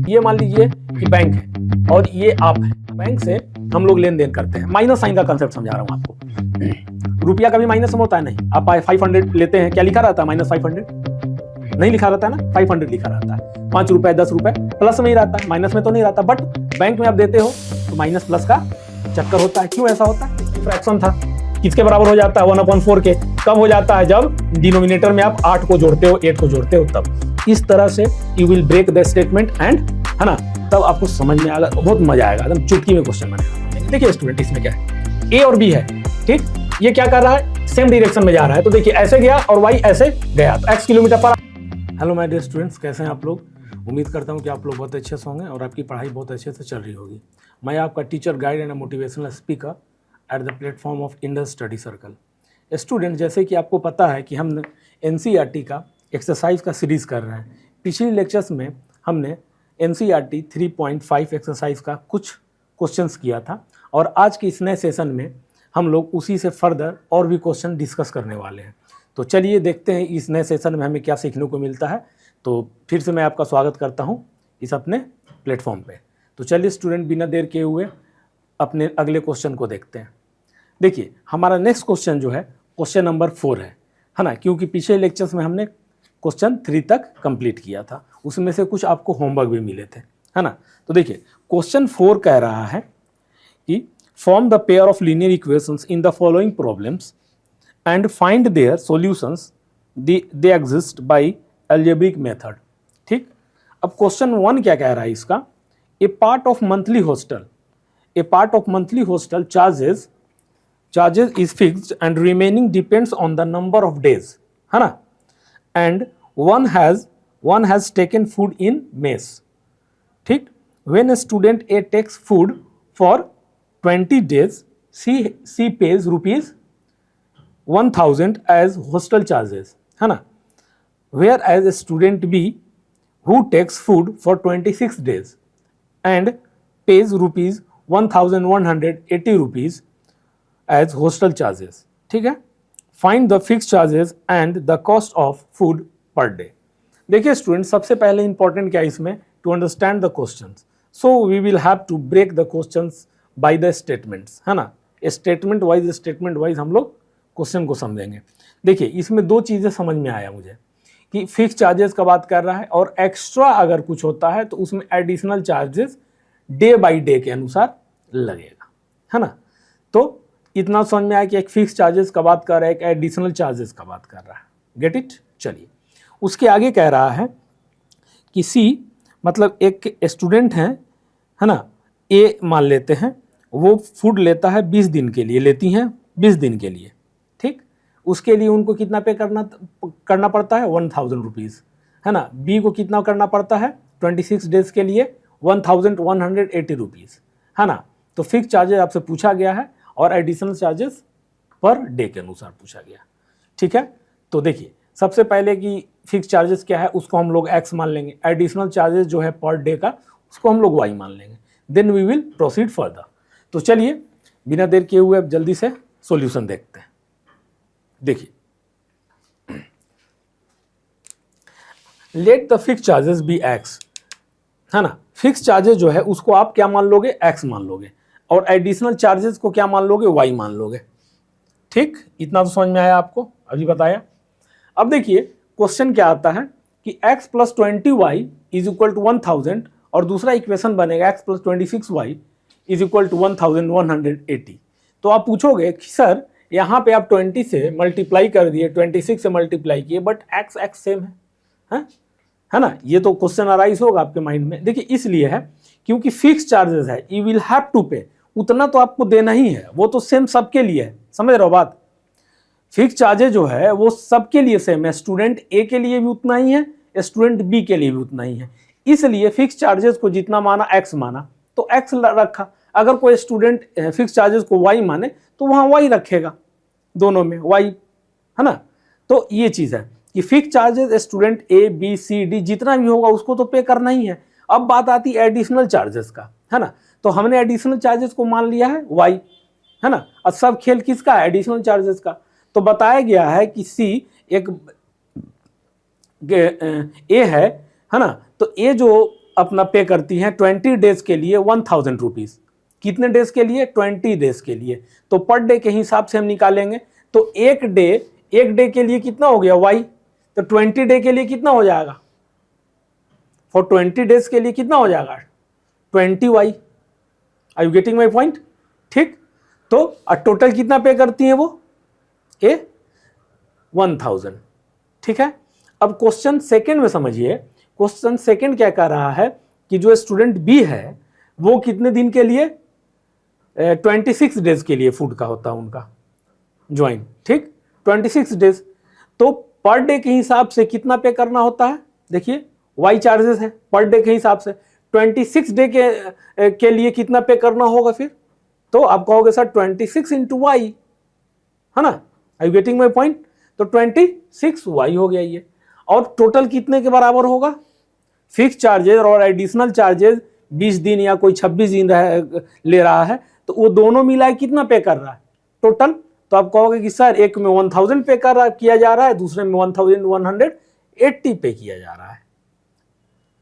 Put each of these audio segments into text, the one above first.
ये मान लीजिए कि बैंक है और ये आप है, बैंक से हम लोग लेन देन करते हैं। माइनस साइन का कंसेप्ट समझा रहा हूं आपको। रुपया कभी माइनस में होता है नहीं। आप 500 लेते हैं, क्या लिखा रहता है? -500 नहीं लिखा रहता है ना, 500 लिखा रहता है। 5 रुपए 10 रुपए प्लस में ही रहता है, माइनस में तो नहीं रहता। बट बैंक में आप देते हो तो माइनस प्लस का चक्कर होता है। क्यों ऐसा होता है? फ्रैक्शन था, किसके बराबर हो जाता है? 1/4 के। कब हो जाता है? जब डिनोमिनेटर में आप 8 को जोड़ते हो, 8 को जोड़ते हो तब। इस तरह से you will break the statement and, है ना, तब आपको समझ में आएगा, बहुत मजा आएगा, एकदम चुटकी में क्वेश्चन बनेगा। देखिए स्टूडेंट, इसमें क्या है, ए और बी है, ठीक। ये क्या कर रहा है? सेम डायरेक्शन में जा रहा है। तो देखिए ऐसे गया और वाई ऐसे गया, तो x किलोमीटर पर। हेलो माय डियर स्टूडेंट्स, कैसे हैं आप लोग? उम्मीद करता हूं कि आप लोग बहुत अच्छे से होंगे और आपकी पढ़ाई बहुत अच्छे से चल रही होगी। मैं आपका teacher, guide and motivational speaker at the platform of Indus study circle. Student, जैसे कि आपको पता है कि हम NCERT का एक्सरसाइज का सीरीज़ कर रहे हैं। पिछले लेक्चर्स में हमने NCERT 3.5 एक्सरसाइज का कुछ क्वेश्चंस किया था और आज के इस नए सेशन में हम लोग उसी से फर्दर और भी क्वेश्चन डिस्कस करने वाले हैं। तो चलिए देखते हैं इस नए सेशन में हमें क्या सीखने को मिलता है। तो फिर से मैं आपका स्वागत करता हूं इस अपने प्लेटफॉर्म पे। तो चलिए स्टूडेंट, बिना देर किए हुए अपने अगले क्वेश्चन को देखते हैं। देखिए हमारा नेक्स्ट क्वेश्चन जो है क्वेश्चन नंबर 4 है ना, क्योंकि पिछले लेक्चर्स में हमने क्वेश्चन 3 तक कंप्लीट किया था, उसमें से कुछ आपको होमवर्क भी मिले थे, है ना। तो देखिए क्वेश्चन 4 कह रहा है कि form the pair of linear equations in the following problems and find their solutions they exist by algebraic method, ठीक। अब क्वेश्चन 1 क्या कह रहा है इसका? A part of monthly hostel charges is fixed and remaining depends on the number of days, है ना, and one has taken food in mess, ठीक। when a student A takes food for 20 days, she pays ₹1000 as hostel charges, है ना, whereas a student B who takes food for 26 days and pays ₹1180 as hostel charges, ठीक है। Find the fix charges and the cost of food per day. देखिए student, सबसे पहले important क्या है इसमें? To understand the questions, so we will have to break the questions by the statements, है ना। स्टेटमेंट वाइज हम लोग क्वेश्चन को समझेंगे। देखिए इसमें 2 चीज़ें समझ में आया मुझे कि फिक्स चार्जेस का बात कर रहा है और एक्स्ट्रा अगर कुछ होता है तो उसमें additional charges day by day के अनुसार लगेगा, है ना। तो इतना समझ में आया कि एक फिक्स चार्जेस का बात कर रहा है, एक एडिशनल चार्जेस का बात कर रहा है। Get it? चलिए उसके आगे कह रहा है कि सी, मतलब एक स्टूडेंट है ना, ए मान लेते हैं, वो फूड लेता है 20 दिन के लिए, लेती हैं 20 दिन के लिए, ठीक। उसके लिए उनको कितना पे करना पड़ता है? 1000 रुपीज़, है ना। बी को कितना करना पड़ता है? 26 डेज के लिए 1180 रुपीज़, है ना। तो फिक्स चार्जेस आपसे पूछा गया है और एडिशनल चार्जेस पर डे के अनुसार पूछा गया, ठीक है। तो देखिए सबसे पहले कि फिक्स चार्जेस क्या है उसको हम लोग x मान लेंगे, एडिशनल चार्जेस जो है पर डे का उसको हम लोग y मान लेंगे, then we will proceed further. तो चलिए बिना देर किए हुए अब जल्दी से सॉल्यूशन देखते हैं। देखिए let the fix charges be x, है ना। फिक्स चार्जेस जो है उसको आप क्या मान लोगे? x मान लोगे और एडिशनल चार्जेस को क्या मान लोगे? y मान लोगे, ठीक। इतना तो समझ में आया आपको, अभी बताया। अब देखिए क्वेश्चन क्या आता है कि x + 20y = 1000 और दूसरा इक्वेशन बनेगा x + 26y = 1180। तो आप पूछोगे कि सर यहाँ पे आप 20 से मल्टीप्लाई कर दिए, 26 से मल्टीप्लाई किए, बट x सेम है ना। ये तो क्वेश्चन अराइज होगा आपके माइंड में। देखिए इसलिए है क्योंकि फिक्स चार्जेस है, यू विल हैव टू पे, उतना तो आपको देना ही है, वो तो सेम सबके लिए है, समझ रहे हो बात। फिक्स चार्जेस जो है वो सबके लिए सेम है, स्टूडेंट ए के लिए भी उतना ही है, स्टूडेंट बी के लिए भी उतना ही है। इसलिए फिक्स चार्जेस को जितना माना x माना तो x रखा। अगर कोई स्टूडेंट फिक्स चार्जेस को y माने तो वहां y रखेगा, दोनों में y, है ना। तो ये चीज है कि fix charges student A B C D जितना भी होगा उसको तो पे करना ही है। अब बात आती है एडिशनल चार्जेस का, है ना। तो हमने एडिशनल चार्जेस को मान लिया है y, है ना। अब सब खेल किसका है? एडिशनल चार्जेस का। तो बताया गया है कि सी एक ए है ना। तो ए जो अपना पे करती हैं 20 डेज के लिए 1000 रुपीज़। कितने डेज के लिए? 20 डेज के लिए। तो पर डे के हिसाब से हम निकालेंगे तो एक डे के लिए कितना हो गया? y। तो 20 डे के लिए कितना हो जाएगा? फॉर 20 डेज के लिए कितना हो जाएगा? 20y। Are you getting my point? ठीक, तो टोटल कितना पे करती हैं वो? 1000। ठीक है। अब क्वेश्चन सेकंड में समझिए। क्वेश्चन सेकंड क्या कह रहा है कि जो स्टूडेंट बी है वो कितने दिन के लिए? 26 डेज के लिए फूड का होता है उनका ज्वाइन। ठीक, 26 डेज। तो पर डे के हिसाब से कितना पे करना होता है? देखिए वाई चार्जेस है पर डे के हिसाब से। 26 डे के लिए कितना पे करना होगा फिर? तो आप कहोगे सर 26 इंटू वाई, है ना? Are you getting my point? तो 26y हो गया ये। और टोटल कितने के बराबर होगा? फिक्स चार्जेस और एडिशनल चार्जेस 20 दिन या कोई 26 दिन ले रहा है, तो वो दोनों मिलाए कितना पे कर रहा है टोटल? तो आप कहोगे कि सर एक में 1000 पे किया जा रहा है, दूसरे में 1180 पे किया जा रहा है।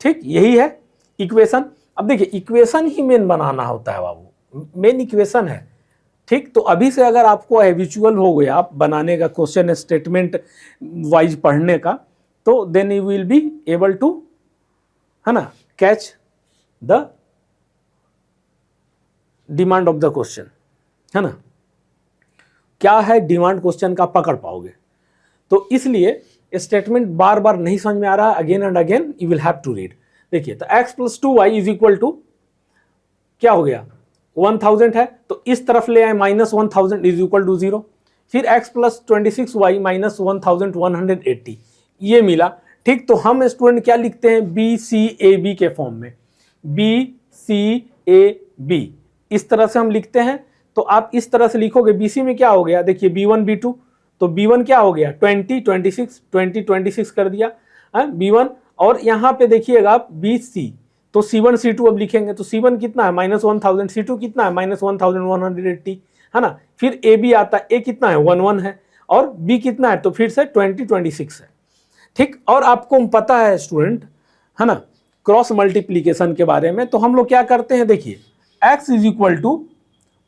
ठीक, यही है इक्वेशन। अब देखिए इक्वेशन ही मेन बनाना होता है बाबू, मेन इक्वेशन है। ठीक, तो अभी से अगर आपको हैबिचुअल हो गया आप बनाने का, क्वेश्चन स्टेटमेंट वाइज पढ़ने का, तो then you will be able to, है ना, catch the demand of the question, है ना? क्या है डिमांड क्वेश्चन का पकड़ पाओगे। तो इसलिए स्टेटमेंट बार बार नहीं समझ में आ रहा, again and again you will have to read. देखिए तो x + 2y is equal to क्या हो गया? 1000 है, तो इस तरफ ले आए -1000 इज इक्वल टू 0। फिर x + 26y - 1180 ये मिला। ठीक, तो हम स्टूडेंट क्या लिखते हैं? BCAB के फॉर्म में, BCAB इस तरह से हम लिखते हैं। तो आप इस तरह से लिखोगे। BC में क्या हो गया? देखिए B1 B2, तो B1 क्या हो गया? 20 26 कर दिया B1। और यहाँ पे देखिएगा आप BC, तो C1 C2 अब लिखेंगे। तो C1 कितना है? -1000, C2 कितना है? -1180, है ना? फिर AB आता है, A कितना है? 11 है, और B कितना है? तो फिर से 20 26 है। ठीक, और आपको पता है स्टूडेंट, है ना, क्रॉस मल्टीप्लीकेशन के बारे में। तो हम लोग क्या करते हैं? देखिए x इज इक्वल टू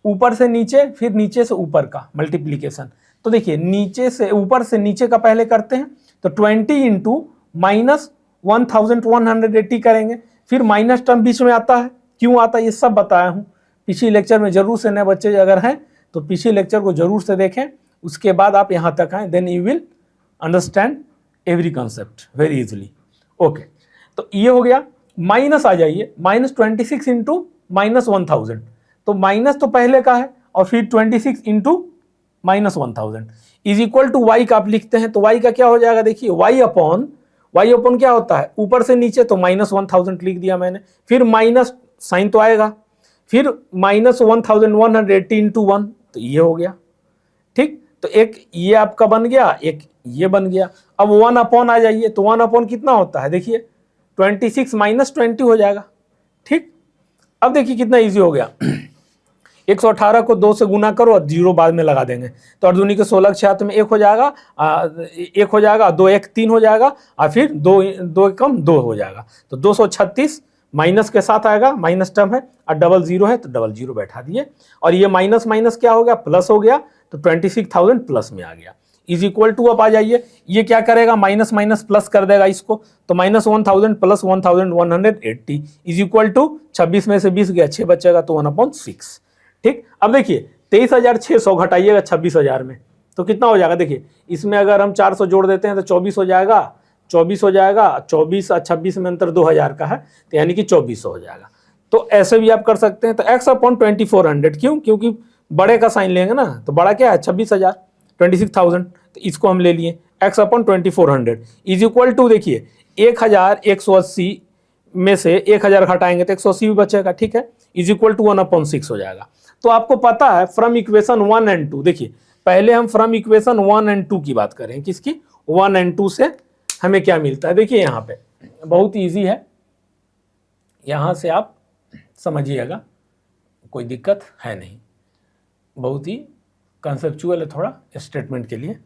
ऊपर से नीचे, फिर नीचे से ऊपर का मल्टीप्लीकेशन। तो देखिए नीचे से ऊपर से नीचे का पहले करते हैं, तो 20 इंटू -1180 करेंगे। फिर माइनस टर्म बीच में आता है, क्यों आता है ये सब बताया हूँ पिछले लेक्चर में। जरूर से नए बच्चे अगर हैं तो पिछले लेक्चर को जरूर से देखें, उसके बाद आप यहाँ तक आएँ, then you will understand every concept very easily. Okay, तो ये हो गया। माइनस आ जाइए, -26 इंटू -1000, तो माइनस तो पहले का है, और फिर 26 into -1000 is equal to y का आप लिखते हैं। तो वाई का क्या हो जाएगा? देखिए वाई अपॉन क्या होता है? ऊपर से नीचे, तो -1000 लिख दिया मैंने। फिर माइनस साइन तो आएगा, फिर -1180 इंटू 1, तो ये हो गया। ठीक, तो एक ये आपका बन गया, एक ये बन गया। अब 1 अपॉन आ जाइए, तो 1 अपॉन कितना होता है? देखिए 26 - 20 हो जाएगा। ठीक, अब देखिए कितना इजी हो गया। 118 को 2 से गुना करो और 0 बाद में लगा देंगे, तो अर्धुनी के 16 6 में 1 हो जाएगा, 1 हो जाएगा, 2 1 3 हो जाएगा, और फिर 2 कम 2 हो जाएगा। तो 236 माइनस के साथ आएगा, माइनस टर्म है, और डबल 0 है तो डबल 0 बैठा दिए। और ये माइनस माइनस क्या हो गया? प्लस हो गया, तो 26,000 प्लस में आ गया। इज इक्वल टू, अब आ जाइए, ये क्या करेगा? माइनस माइनस प्लस कर देगा इसको, तो -1000 प्लस 1180 इज इक्वल टू 26 में से 20 गया, 6 बचेगा, तो 1/6। ठीक, अब देखिए 23,600 घटाइएगा 26,000 में, तो कितना हो जाएगा? देखिए इसमें अगर हम 400 जोड़ देते हैं तो 24 हो जाएगा, 24 हो जाएगा। 24 और 26 में अंतर 2000 का है, तो यानी कि 2400 हो जाएगा। तो ऐसे भी आप कर सकते हैं। तो x/2400 क्यों? क्योंकि बड़े का साइन लेंगे ना, तो बड़ा क्या है? 26,000, 26,000, तो इसको हम ले लिए x/2400 इज इक्वल टू, देखिए 1180 में से 1000 घटाएंगे तो 180 भी बचेगा। ठीक है, इज इक्वल टू 1/6 हो जाएगा। तो आपको पता है फ्रॉम इक्वेशन 1 एंड 2, देखिए पहले हम फ्रॉम इक्वेशन 1 एंड 2 की बात करें, किसकी? 1 एंड 2 से हमें क्या मिलता है? देखिए यहाँ पे बहुत ईजी है, यहाँ से आप समझिएगा, कोई दिक्कत है नहीं, बहुत ही कंसेप्चुअल है थोड़ा स्टेटमेंट के लिए।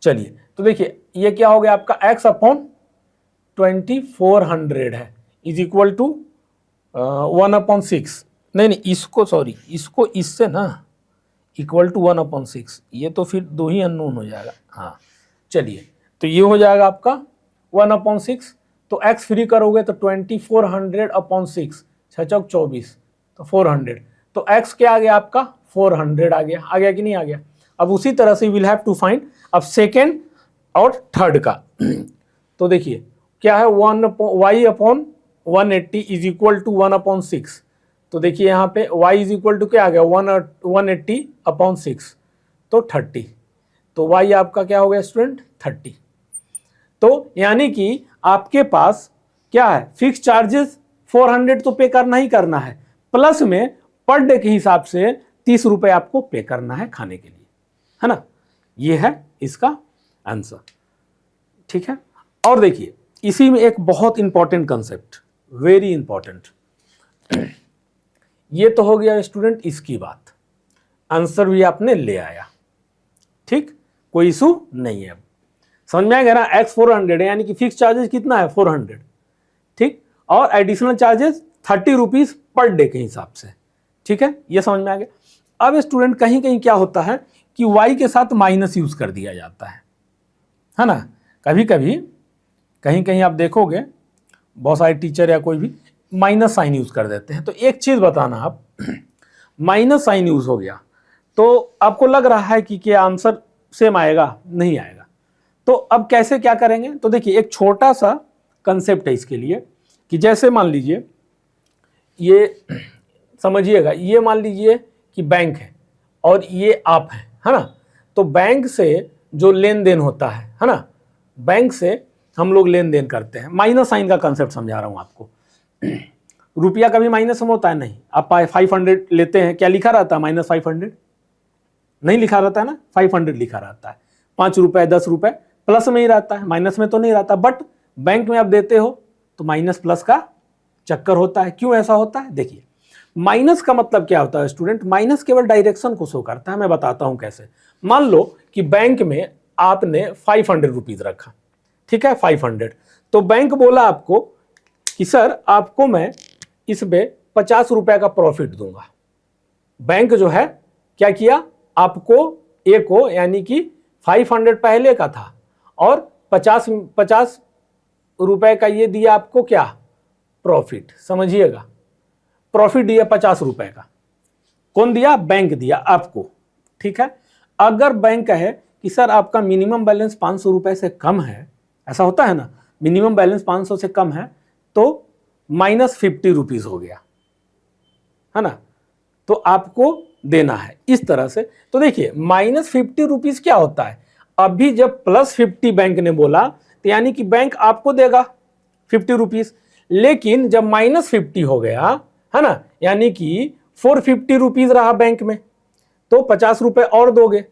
चलिए, तो देखिए ये क्या हो गया आपका? x/2400 है इज इक्वल टू 1/6, नहीं इसको सॉरी, इसको इससे ना इक्वल टू 1/6, ये तो फिर दो ही अननोन हो जाएगा। हाँ चलिए, तो ये हो जाएगा आपका 1/6, तो x फ्री करोगे तो 2400/6, 6 चौक 24, तो 400, तो x क्या आ गया आपका 400 आ गया कि नहीं आ गया। अब उसी तरह से विल हैव टू फाइंड अब सेकेंड और थर्ड का। तो देखिए क्या है, y/180 इज इक्वल टू 1/6, तो देखिए यहाँ पे y इज इक्वल टू क्या आ गया 180/6, तो 30, तो y आपका क्या हो गया स्टूडेंट 30। तो यानी कि आपके पास क्या है, फिक्स चार्जेस 400 तो पे करना ही करना है, प्लस में पर डे के हिसाब से 30 रुपए आपको पे करना है खाने के लिए, है ना। ये है इसका आंसर, ठीक है। और देखिए इसी में एक बहुत इंपॉर्टेंट कंसेप्ट, वेरी इंपॉर्टेंट, ये तो हो गया स्टूडेंट इसकी बात, आंसर भी आपने ले आया, ठीक, कोई इशू नहीं है। अब समझ में आ गया ना, x 400 है यानी कि फिक्स चार्जेस कितना है 400, ठीक, और additional charges 30 rupees per day के हिसाब से, ठीक है, ये समझ में आ गया। अब स्टूडेंट कहीं कहीं क्या होता है कि y के साथ माइनस यूज कर दिया जाता है ना, कभी कभी कहीं कहीं आप देखोगे बहुत सारे टीचर या कोई भी माइनस साइन यूज कर देते हैं। तो एक चीज बताना, आप माइनस साइन यूज हो गया तो आपको लग रहा है कि क्या आंसर सेम आएगा, नहीं आएगा। तो अब कैसे क्या करेंगे, तो देखिए एक छोटा सा कंसेप्ट है इसके लिए कि जैसे मान लीजिए ये समझिएगा, ये मान लीजिए कि बैंक है और ये आप है ना, तो बैंक से जो लेन देन होता है ना, बैंक से हम लोग लेन देन करते हैं। माइनस साइन का कंसेप्ट समझा रहा हूं आपको। रुपया कभी माइनस में होता है नहीं, आप 500 लेते हैं, क्या लिखा रहता है -500, नहीं लिखा रहता है ना, 500 लिखा रहता है, 5 रुपए 10 रुपए प्लस में ही रहता है, माइनस में तो नहीं रहता। बट बैंक में आप देते हो तो माइनस प्लस का चक्कर होता है। क्यों ऐसा होता है, देखिए माइनस का मतलब क्या होता है स्टूडेंट, माइनस केवल डायरेक्शन को शो करता है। मैं बताता हूं कैसे। मान लो कि बैंक में आपने 500 रुपीज रखा, ठीक है 500, तो बैंक बोला आपको कि सर आपको मैं इस पे 50 रुपए का प्रॉफिट दूंगा। बैंक जो है क्या किया, आपको ए को यानी कि 500 पहले का था और 50 रुपए का ये दिया आपको क्या प्रॉफिट, समझिएगा प्रॉफिट दिया 50 रुपए का, कौन दिया, बैंक दिया आपको, ठीक है। अगर बैंक कहे कि सर आपका मिनिमम बैलेंस 500 रुपए से कम है, ऐसा होता है ना, मिनिमम बैलेंस 500 से कम है, तो -50 रुपीज हो गया, है ना, तो आपको देना है इस तरह से। तो देखिए -50 रुपीज क्या होता है, अभी जब +50 बैंक ने बोला तो यानी कि बैंक आपको देगा 50 रुपीज, लेकिन जब -50 हो गया, है ना, यानी कि 450 रुपीज रहा बैंक में, तो 50 रुपए और दोगे।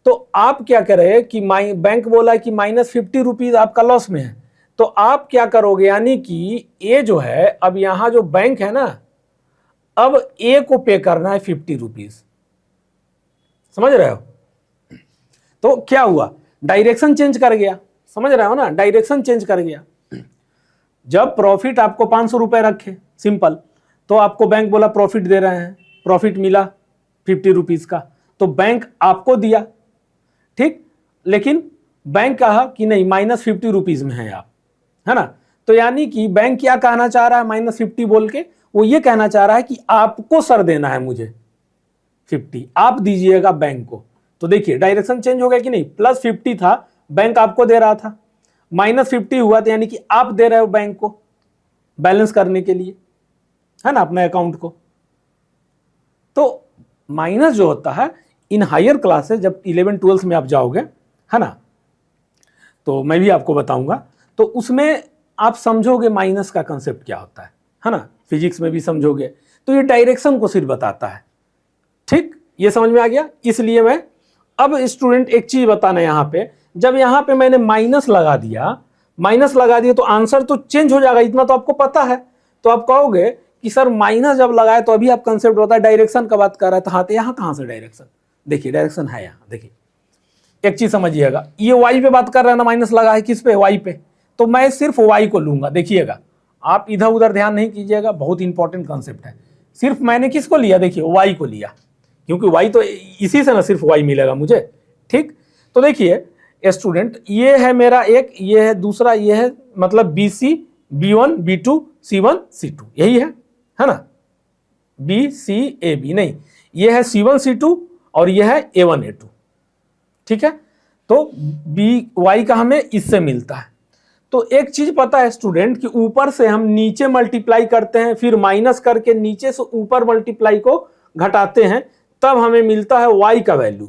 तो आप क्या करें कि बैंक बोला कि -50 रुपीज आपका लॉस में है, तो आप क्या करोगे, यानी कि ये जो है, अब यहां जो बैंक है ना, अब ए को पे करना है 50 रुपीज, समझ रहे हो। तो क्या हुआ, डायरेक्शन चेंज कर गया, समझ रहे हो ना, डायरेक्शन चेंज कर गया। जब प्रॉफिट आपको 500 रुपए रखे सिंपल, तो आपको बैंक बोला प्रॉफिट दे रहे हैं, प्रॉफिट मिला 50 रुपीज का, तो बैंक आपको दिया, ठीक, लेकिन बैंक कहा कि नहीं -50 रुपीज में है आप, है ना। तो यानी कि बैंक क्या कहना चाह रहा है, -50 बोल के वो ये कहना चाह रहा है कि आपको सर देना है मुझे 50, आप दीजिएगा बैंक को। तो देखिए डायरेक्शन चेंज हो गया कि नहीं, +50 था, बैंक आपको दे रहा था, -50 हुआ, तो यानी कि आप दे रहे हो बैंक को बैलेंस करने के लिए, है ना, अपने अकाउंट को। तो माइनस जो होता है इन हायर क्लासेस, जब 11 12 में आप जाओगे, है ना, तो मैं भी आपको बताऊंगा, तो उसमें आप समझोगे माइनस का कंसेप्ट क्या होता है ना, फिजिक्स में भी समझोगे। तो ये डायरेक्शन को सिर्फ बताता है, ठीक, ये समझ में आ गया। इसलिए मैं अब स्टूडेंट एक चीज बताना, यहाँ पे जब यहाँ पे मैंने माइनस लगा दिया तो आंसर तो चेंज हो जाएगा, इतना तो आपको पता है। तो आप कहोगे कि सर माइनस जब लगाए तो अभी आप कंसेप्ट होता है डायरेक्शन का बात कर रहा है, तो हाँ, तो यहाँ कहाँ से डायरेक्शन, देखिए डायरेक्शन है यहाँ, देखिए एक चीज समझिएगा, ये वाई पे बात कर रहा है ना, माइनस लगा है किस पे, वाई पे, तो मैं सिर्फ वाई को लूंगा, देखिएगा आप इधर उधर ध्यान नहीं कीजिएगा, बहुत इंपॉर्टेंट कॉन्सेप्ट है। सिर्फ मैंने किसको लिया, देखिए वाई को लिया, क्योंकि वाई तो इसी से ना सिर्फ वाई मिलेगा मुझे, ठीक। तो देखिए स्टूडेंट, ये है मेरा एक, ये है दूसरा, ये है मतलब BC B1 B2 C1 C2, यही है ना, BCAB नहीं, ये है C1 C2 और ये है A1 A2, ठीक है। तो BY का हमें इससे मिलता है। तो एक चीज पता है स्टूडेंट कि ऊपर से हम नीचे मल्टीप्लाई करते हैं, फिर माइनस करके नीचे से ऊपर मल्टीप्लाई को घटाते हैं, तब हमें मिलता है y का वैल्यू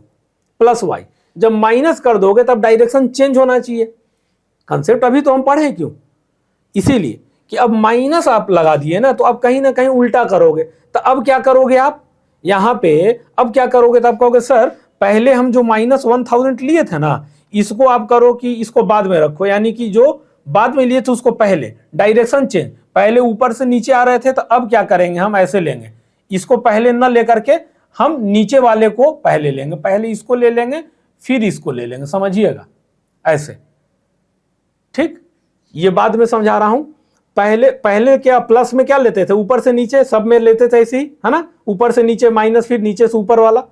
प्लस y। जब माइनस कर दोगे तब डायरेक्शन चेंज होना चाहिए। कंसेप्ट अभी तो हम पढ़े क्यों, इसीलिए कि अब माइनस आप लगा दिए ना, तो अब कहीं ना कहीं उल्टा करोगे। तो अब क्या करोगे आप यहाँ पे, अब क्या करोगे, तो आप कहोगे सर पहले हम जो -1000 लिए थे ना, इसको आप करो कि इसको बाद में रखो, यानी कि जो बाद में लिए थे उसको पहले, डायरेक्शन चेंज, पहले ऊपर से नीचे आ रहे थे, तो अब क्या करेंगे, हम ऐसे लेंगे, इसको पहले न लेकर के हम नीचे वाले को पहले लेंगे, पहले इसको ले लेंगे फिर इसको ले लेंगे, समझिएगा ऐसे, ठीक। ये बाद में समझा रहा हूं। पहले क्या प्लस में क्या लेते थे, ऊपर से नीचे सब में लेते थे ऐसे ही, है ना, ऊपर से नीचे माइनस, फिर नीचे से ऊपर वाला।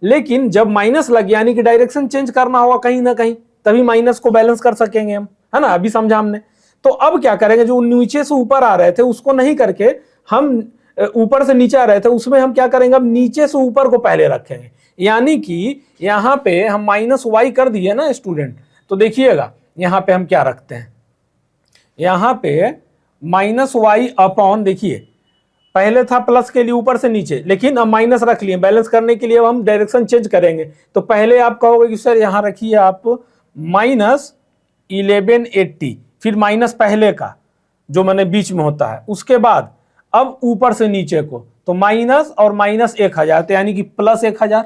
लेकिन जब माइनस लग गया, यानी कि डायरेक्शन चेंज करना होगा कहीं ना कहीं, तभी माइनस को बैलेंस कर सकेंगे हम, है ना, अभी समझा हमने। तो अब क्या करेंगे, जो नीचे से ऊपर आ रहे थे उसको नहीं करके हम ऊपर से नीचे आ रहे थे, उसमें हम क्या करेंगे, अब नीचे से ऊपर को पहले रखेंगे। यानी कि यहाँ पे हम -y कर दिए ना स्टूडेंट, तो देखिएगा यहाँ पे हम क्या रखते हैं, यहाँ पे -y अपॉन, देखिए पहले था प्लस के लिए ऊपर से नीचे, लेकिन अब माइनस रख लिए बैलेंस करने के लिए, अब हम डायरेक्शन चेंज करेंगे। तो पहले आप कहोगे कि सर यहाँ रखिए आप -1180, फिर माइनस पहले का जो मैंने बीच में होता है, उसके बाद अब ऊपर से नीचे को, तो माइनस और -1000, तो यानी कि +1000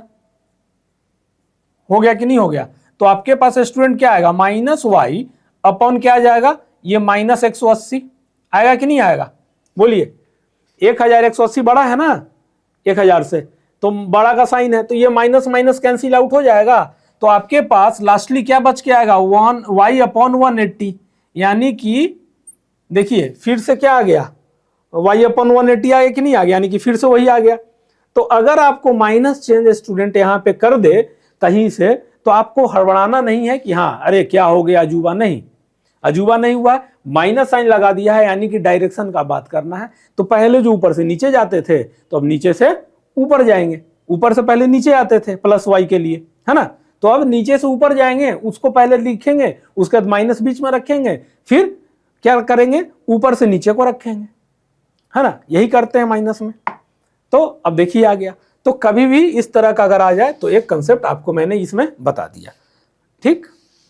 हो गया कि नहीं हो गया। तो आपके पास स्टूडेंट क्या आएगा, -y अपॉन क्या आ जाएगा, ये -180 आएगा कि नहीं आएगा, बोलिए। 1180 बड़ा है ना 1000 से, तो बड़ा का साइन है, तो ये माइनस माइनस कैंसिल आउट हो जाएगा। तो आपके पास लास्टली क्या बच के आएगा, y अपॉन 180, यानी कि देखिए फिर से क्या आ गया, y अपॉन 180 आ गया कि नहीं आ गया, यानी कि फिर से वही आ गया। तो अगर आपको माइनस चेंज स्टूडेंट यहाँ पे कर दे कहीं से, तो आपको हड़बड़ाना नहीं है कि हाँ अरे क्या हो गया, अजूबा नहीं, अजूबा नहीं हुआ, माइनस साइन लगा दिया है, यानी कि डायरेक्शन का बात करना है। तो पहले जो ऊपर से नीचे जाते थे, तो अब नीचे से ऊपर जाएंगे, ऊपर से पहले नीचे आते थे +y के लिए, है ना, तो अब नीचे से ऊपर जाएंगे, उसको पहले लिखेंगे, उसके बाद माइनस बीच में रखेंगे, फिर क्या करेंगे, ऊपर से नीचे को रखेंगे, है ना, यही करते हैं माइनस में। तो अब देखिए आ गया। तो कभी भी इस तरह का अगर आ जाए, तो एक कंसेप्ट आपको मैंने इसमें बता दिया, ठीक।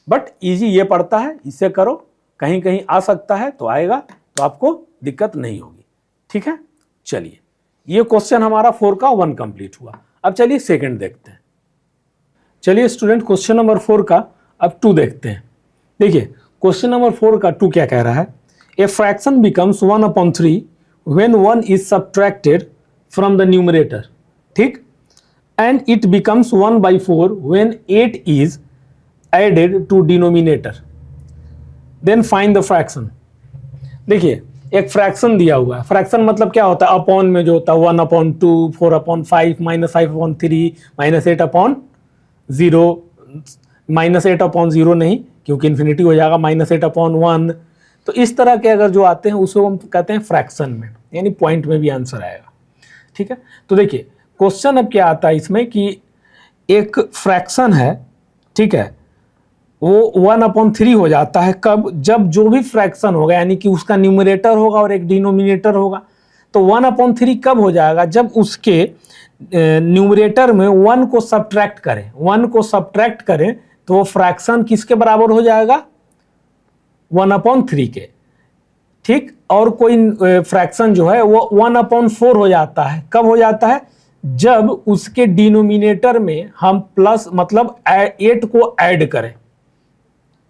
बट इजी ये पड़ता है, इससे करो, कहीं कहीं आ सकता है तो आएगा, तो आपको दिक्कत नहीं होगी, ठीक है। चलिए, ये क्वेश्चन हमारा 4 का 1 कंप्लीट हुआ। अब चलिए सेकंड देखते हैं। चलिए स्टूडेंट, क्वेश्चन नंबर 4 का अब 2 देखते हैं। देखिए क्वेश्चन नंबर 4 का 2 क्या कह रहा है, a fraction becomes 1/3 when 1 is subtracted from the numerator, ठीक, and it becomes 1/4 when 8 is added to denominator, then find the fraction. देखिए एक फ्रैक्शन दिया हुआ है, फ्रैक्शन मतलब क्या होता है, अपॉन में जो होता है 1/2, 4/5, -5/3, -8/0, -8/0 नहीं, क्योंकि इन्फिनिटी हो जाएगा, -8/1। तो इस तरह के अगर जो आते हैं उसको हम कहते हैं फ्रैक्शन में, यानी पॉइंट में भी आंसर आएगा, ठीक है। तो देखिए क्वेश्चन अब क्या आता है इसमें कि एक फ्रैक्शन है, ठीक है, वो 1/3 हो जाता है कब, जब जो भी फ्रैक्शन होगा, यानी कि उसका न्यूमरेटर होगा और एक डिनोमिनेटर होगा। तो 1/3 कब हो जाएगा, जब उसके न्यूमरेटर में 1 को सब्ट्रैक्ट करें, 1 को सब्ट्रैक्ट करें, तो वो फ्रैक्शन किसके बराबर हो जाएगा, 1/3 के, ठीक। और कोई फ्रैक्शन जो है वो 1/4 हो जाता है, कब हो जाता है, जब उसके डिनोमिनेटर में हम प्लस मतलब 8 को ऐड करें,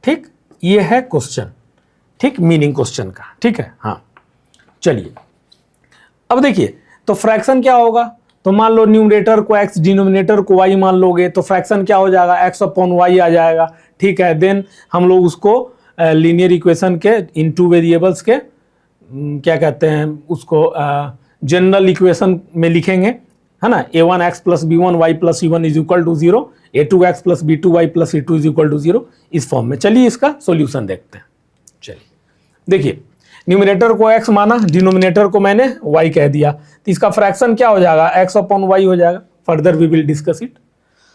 ठीक। ये है क्वेश्चन, ठीक, मीनिंग क्वेश्चन का, ठीक है। हाँ चलिए अब देखिए, तो फ्रैक्शन क्या होगा, तो मान लो न्यूमरेटर को x, डिनोमिनेटर को y मान लोगे, तो फ्रैक्शन क्या हो जाएगा, x/y आ जाएगा, ठीक है। देन हम लोग उसको लीनियर इक्वेशन के इन 2 वेरिएबल्स के क्या कहते हैं उसको, जनरल इक्वेशन में लिखेंगे, है ना, a1x plus b1y plus c1 is equal to 0, a2x plus b2y plus c2 is equal to 0, इस फॉर्म में। चलिए इसका सॉल्यूशन देखते हैं। चलिए देखिए, न्यूमिनेटर को x माना, डिनोमिनेटर को मैंने y कह दिया, तो इसका फ्रैक्शन क्या हो जाएगा, x अपॉन y हो जाएगा। Further we will discuss it.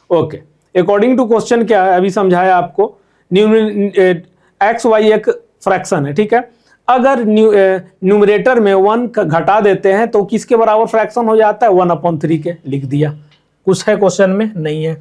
Okay, according to question क्या है, अभी समझाया आपको, एक्स वाई एक फ्रैक्शन है, ठीक है। अगर न्यूमरेटर में 1 घटा देते हैं तो किसके बराबर फ्रैक्शन हो जाता है, 1/3 के, लिख दिया। कुछ है क्वेश्चन में, नहीं है।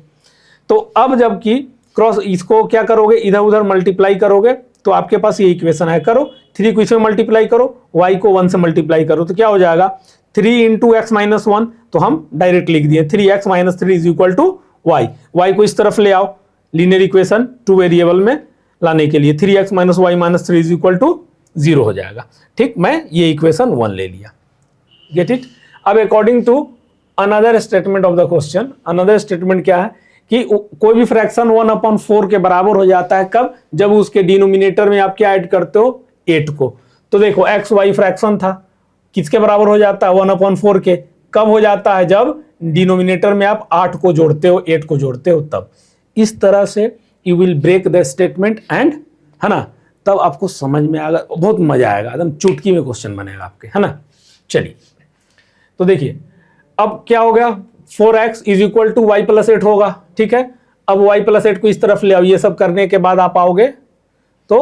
तो अब जबकि क्रॉस इसको क्या करोगे, इधर उधर मल्टीप्लाई करोगे तो आपके पास ये इक्वेशन है। करो 3 को इसमें मल्टीप्लाई करो, y को 1 से मल्टीप्लाई करो, तो क्या हो जाएगा 3 इंटू एक्स माइनस 1, तो हम डायरेक्ट लिख दिए 3x minus 3 is equal to y। y को इस तरफ ले आओ, लीनियर इक्वेशन 2 वेरिएबल में लाने के लिए 3x minus y minus 3 is equal to 0 हो जाएगा। ठीक, मैं ये इक्वेशन 1 ले लिया। Get it. अब according to another statement of the question, another statement क्या है कि कोई भी फ्रैक्शन 1/4 के बराबर हो जाता है, कब, जब उसके डिनोमिनेटर में आप क्या ऐड करते हो, 8 को। तो देखो एक्स वाई फ्रैक्शन था, किसके बराबर हो जाता है, 1/4 के। कब हो जाता है, जब डिनोमिनेटर में आप 8 को जोड़ते हो, 8 को जोड़ते हो तब। इस तरह से you will break the statement and, है ना, तब आपको समझ में आएगा, बहुत मजा आएगा, एकदम चुटकी में क्वेश्चन बनेगा आपके, है ना। चलिए तो देखिए अब क्या हो गया, 4x is equal to y plus 8 होगा, ठीक है। अब y प्लस 8 को इस तरफ ले आओ, ये सब करने के बाद आप आओगे तो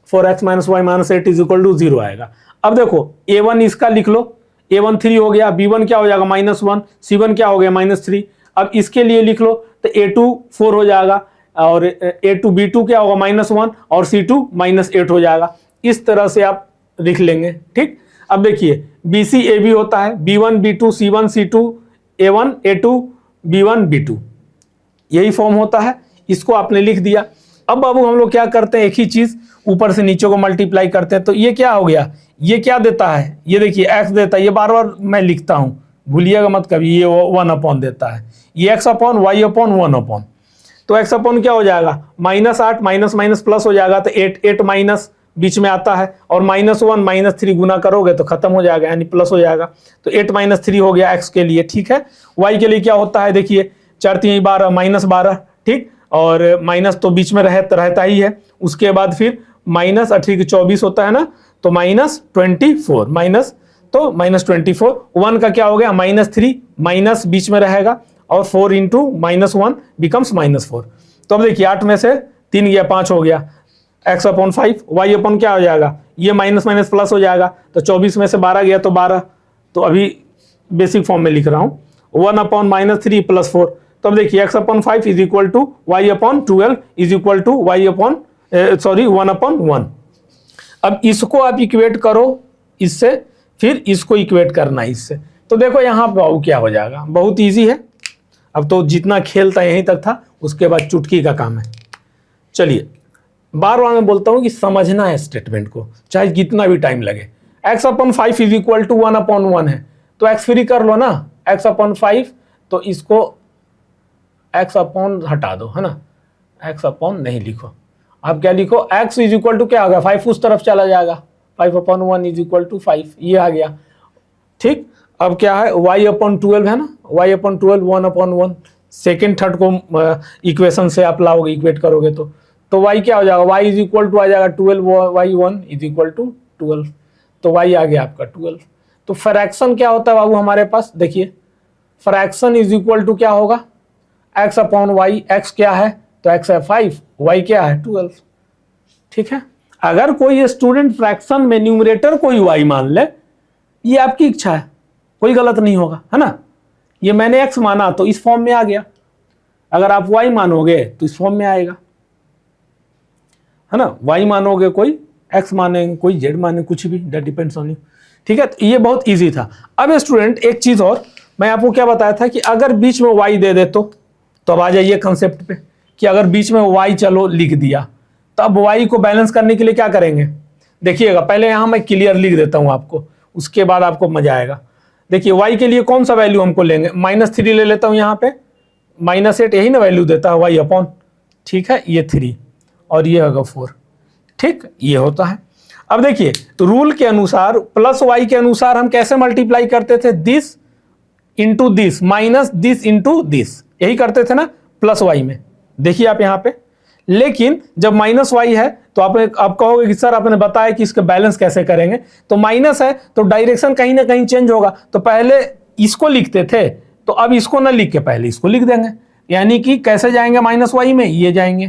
4x minus y minus 8 is equal to 0 आएगा। अब देखो a1 इसका लिख लो, a1 3 हो गया, b1 क्या हो जाएगा -1, c1 क्या हो गया -3। अब इसके लिए लिख लो तो a2 4 हो जाएगा, और a2 b2 क्या होगा -1, और c2 -8 हो जाएगा। इस तरह से आप लिख लेंगे, ठीक। अब देखिए bc ab होता है, b1 b2 c1 c2 a1 a2 b1 b2, यही फॉर्म होता है। इसको आपने लिख दिया। अब बाबू हम लोग क्या करते हैं, एक ही चीज ऊपर से नीचे को मल्टीप्लाई करते हैं। तो ये क्या हो गया, ये क्या देता है, ये देखिए x देता है, ये बार बार मैं लिखता हूं, भूलिएगा मत कभी, ये 1 देता है, ये x अपॉन y अपॉन 1 तो x अपॉन क्या हो जाएगा, -8 माइनस माइनस प्लस हो जाएगा, तो 8 माइनस बीच में आता है, और -1 -3 गुना करोगे तो खत्म हो जाएगा, यानी प्लस हो जाएगा। तो 8 - 3 हो गया x के लिए, ठीक है। y के लिए क्या होता है, देखिए 4 3 12 -12, ठीक, और माइनस तो बीच में रहता ही है। उसके बाद फिर माइनस 18 24 होता है ना, तो -24 माइनस, तो -24, 1 का क्या हो गया -3, माइनस बीच में रहेगा, और 4 इंटू -1 बिकम्स -4। तो अब देखिए 8 में से 3 गया 5 हो गया, x अपॉन 5, y अपॉन क्या हो जाएगा, ये माइनस माइनस प्लस हो जाएगा, तो 24 में से 12 गया तो 12। तो अभी बेसिक फॉर्म में लिख रहा हूँ, 1 अपॉन -3 प्लस 4। तो अब देखिए x upon 5 is equal to y upon 12 is equal to y upon 1/1। अब इसको आप इक्वेट करो इससे, फिर इसको इक्वेट करना इससे। तो देखो यहाँ पे क्या हो जाएगा, बहुत ईजी है। अब तो जितना खेल था यहीं तक था, उसके बाद चुटकी का काम है। चलिए बार बार मैं बोलता हूँ कि समझना है स्टेटमेंट को, चाहे कितना भी टाइम लगे। x upon 5 is equal to 1/1 है, तो x फ्री कर लो ना, x अपॉन 5, तो इसको x अपॉन हटा दो, है ना, x अपॉन नहीं लिखो, आप क्या लिखो, x इज इक्वल टू क्या आ गया, 5 उस तरफ चला जाएगा, 5/1 इज इक्वल टू 5, ये आ गया, ठीक। अब क्या है, y अपॉन 12 है ना, y अपॉन 12 1/1, सेकेंड थर्ड को इक्वेशन से आप लाओगे, इक्वेट करोगे तो y क्या हो जाएगा, y इज इक्वल टू आ जाएगा 12, y1 इज इक्वल टू 12, तो y आ गया आपका 12। तो फ्रैक्शन क्या होता है बाबू हमारे पास, देखिए फ्रैक्शन इज इक्वल टू क्या होगा, x अपॉन y, x क्या है, तो x है 5, y क्या है 12, ठीक है। अगर कोई स्टूडेंट फ्रैक्शन में न्यूमरेटर कोई y मान ले, ये आपकी इच्छा है, कोई गलत नहीं होगा, है ना। ये मैंने x माना तो इस फॉर्म में आ गया, अगर आप y मानोगे तो इस फॉर्म में आएगा, है ना। y मानोगे कोई, x मानेंगे कोई, z माने, कुछ भी, दैट डिपेंड्स ऑन यू, ठीक है। तो ये बहुत इजी था। अब स्टूडेंट एक चीज और, मैं आपको क्या बताया था कि अगर बीच में y दे दे तो अब आ जाइए कंसेप्ट पे, कि अगर बीच में y चलो लिख दिया, तो अब y को बैलेंस करने के लिए क्या करेंगे, देखिएगा। पहले यहाँ मैं क्लियर लिख देता हूँ आपको, उसके बाद आपको मजा आएगा। देखिए y के लिए कौन सा वैल्यू हमको लेंगे, -3 ले लेता हूँ यहाँ पे, -8 यही ना वैल्यू देता है y अपॉन, ठीक है, ये 3 और ये होगा 4, ठीक, ये होता है। अब देखिए रूल के अनुसार प्लस वाई के अनुसार हम कैसे मल्टीप्लाई करते थे, this into this minus this into this, यही करते थे ना प्लस वाई में। देखिए आप यहाँ पे, लेकिन जब माइनस वाई है तो आप कहोगे कि सर आपने बताया कि इसका बैलेंस कैसे करेंगे, तो माइनस है तो डायरेक्शन कहीं ना कहीं चेंज होगा, तो पहले इसको लिखते थे तो अब इसको ना लिख के पहले इसको लिख देंगे, यानी कि कैसे जाएंगे माइनस वाई में, ये जाएंगे,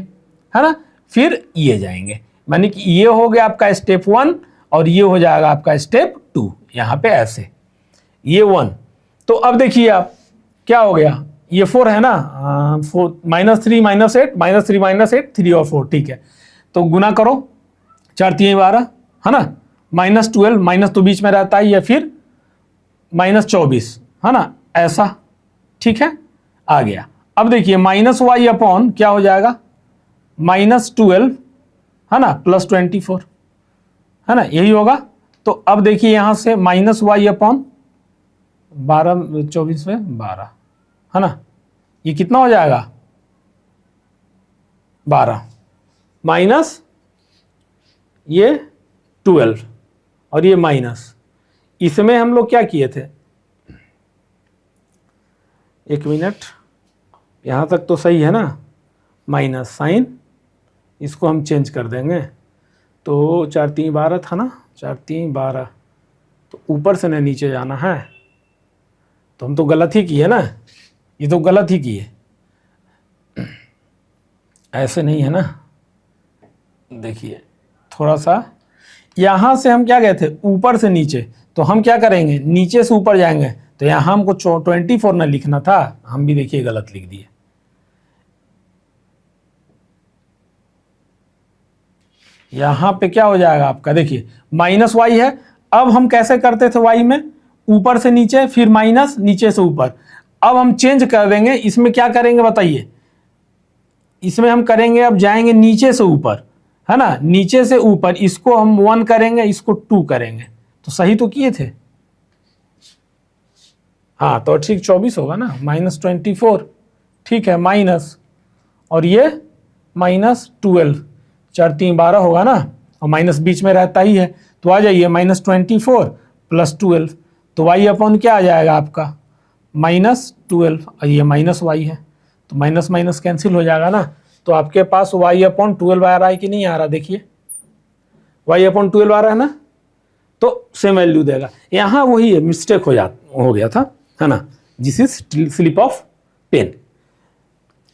है ना, फिर ये जाएंगे, यानी कि ये हो गया आपका स्टेप 1 और ये हो जाएगा आपका स्टेप 2, यहाँ पे ऐसे ये 1। तो अब देखिए आप क्या हो गया, ये 4 है ना, 4 -3 -8 -3 -8 3 और 4, ठीक है, तो गुना करो 4 3 12, है ना, -12 माइनस तो बीच में रहता है, या फिर -24, है ना, ऐसा, ठीक है, आ गया। अब देखिए माइनस वाई अपॉन क्या हो जाएगा, -12, है ना, +24, है ना, यही होगा। तो अब देखिए यहां से माइनस वाई अपॉन 12 24 में 12, है ना, ये कितना हो जाएगा 12 माइनस ये 12 और ये माइनस, इसमें हम लोग क्या किए थे, 1 मिनट, यहां तक तो सही है ना, माइनस साइन इसको हम चेंज कर देंगे, तो 4 3 12 था ना, 4 3 12, तो ऊपर से ना नीचे जाना है, तो हम तो गलत ही किए ना, ये तो गलत ही किए, ऐसे नहीं है ना। देखिए थोड़ा सा यहाँ से हम क्या गए थे ऊपर से नीचे, तो हम क्या करेंगे नीचे से ऊपर जाएंगे, तो यहाँ हमको 24 ना लिखना था, हम भी देखिए गलत लिख दिए। यहाँ पे क्या हो जाएगा आपका, देखिए माइनस वाई है, अब हम कैसे करते थे वाई में, ऊपर से नीचे फिर माइनस, नीचे से ऊपर, अब हम चेंज कर देंगे, इसमें क्या करेंगे बताइए, इसमें हम करेंगे अब जाएंगे नीचे से ऊपर, है ना, नीचे से ऊपर, इसको हम 1 करेंगे, इसको 2 करेंगे, तो सही तो किए थे, हाँ तो ठीक 24 होगा ना, -24, ठीक है, माइनस और ये -12, 4 3 12 होगा ना, और माइनस बीच में रहता ही है, तो आ जाइए -24 + 12, तो वाई अपॉन क्या आ जाएगा आपका -12, और ये माइनस वाई है, तो माइनस माइनस कैंसिल हो जाएगा ना, तो आपके पास y अपॉन 12 आ रहा है कि नहीं आ रहा, देखिए y अपॉन 12 आ रहा है ना, तो सेम वैल्यू देगा। यहाँ वही है, मिस्टेक हो गया था, है ना, this is slip of pen.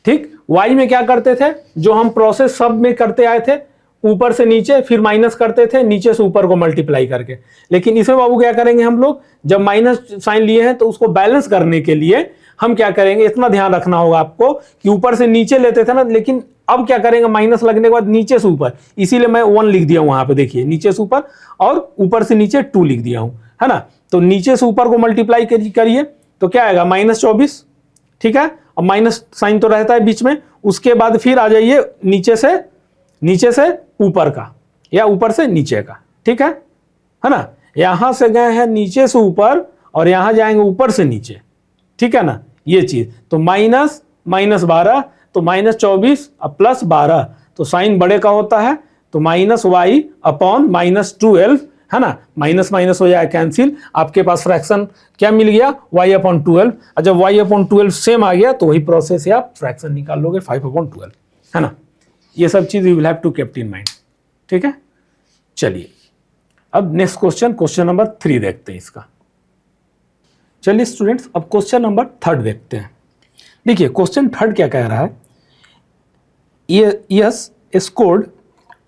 ठीक, y में क्या करते थे, जो हम प्रोसेस सब में करते आए थे, ऊपर से नीचे फिर माइनस करते थे, नीचे से ऊपर को मल्टीप्लाई करके, लेकिन इसमें बाबू क्या करेंगे हम लोग, जब माइनस साइन लिए हैं तो उसको बैलेंस करने के लिए हम क्या करेंगे, इतना ध्यान रखना होगा आपको कि ऊपर से नीचे लेते थे ना, लेकिन अब क्या करेंगे माइनस लगने के बाद नीचे से ऊपर, इसीलिए मैं 1 लिख दिया हूं वहां पे, देखिए नीचे से ऊपर और ऊपर से नीचे 2 लिख दिया हूं, है ना, तो नीचे से ऊपर को मल्टीप्लाई करिए तो क्या आएगा -24, ठीक है, और माइनस साइन तो रहता है बीच में, उसके बाद फिर आ जाइए नीचे से ऊपर का या ऊपर से नीचे का, ठीक है ना, यहां से गए हैं नीचे से ऊपर और यहां जाएंगे ऊपर से नीचे, ठीक है ना, ये चीज, तो -12 तो -24 और +12, तो साइन बड़े का होता है, तो -y अपॉन -12, है ना, माइनस माइनस हो जाए कैंसिल, आपके पास फ्रैक्शन क्या मिल गया y अपॉन 12, और जब y अपॉन 12 सेम आ गया तो वही प्रोसेस है, आप फ्रैक्शन निकाल लोगे 5 अपॉन 12, है ना, ये सब चीज you will have to keep in mind, ठीक है। चलिए अब नेक्स्ट क्वेश्चन नंबर 3 देखते हैं इसका। चलिए स्टूडेंट्स अब क्वेश्चन नंबर 3 देखते हैं। देखिए क्वेश्चन 3 क्या कह रहा है, yes scored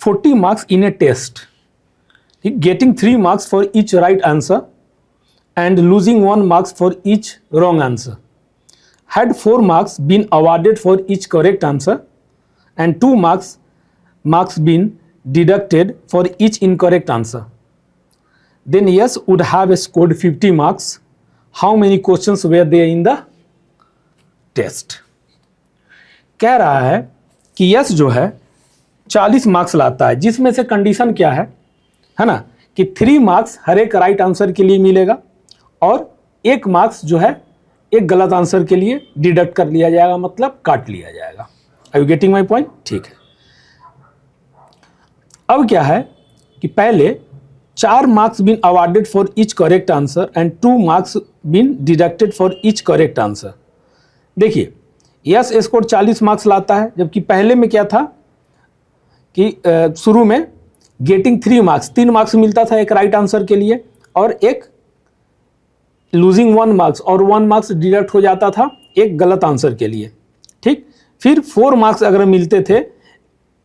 40 marks in a test, getting 3 marks for each right answer and losing 1 marks for each wrong answer. Had 4 marks been awarded for each correct answer and 2 marks been deducted for each incorrect answer, then yes would have scored 50 marks. How many questions were there in the test? कह रहा है कि yes जो है 40 marks लाता है, जिसमें से कंडीशन क्या है ना, कि 3 मार्क्स हर एक राइट आंसर के लिए मिलेगा और 1 मार्क्स जो है एक गलत आंसर के लिए डिडक्ट कर लिया जाएगा, मतलब काट लिया जाएगा। Are you getting my point? ठीक है। अब क्या है कि पहले 4 marks been awarded for each correct answer and 2 marks been deducted for each correct answer. देखिए यस स्कोर 40 मार्क्स लाता है, जबकि पहले में क्या था कि शुरू में गेटिंग 3 मार्क्स, 3 मार्क्स मिलता था एक राइट आंसर के लिए और एक लूजिंग 1 मार्क्स और 1 मार्क्स डिडक्ट हो जाता था एक गलत आंसर के लिए। ठीक, फिर 4 मार्क्स अगर मिलते थे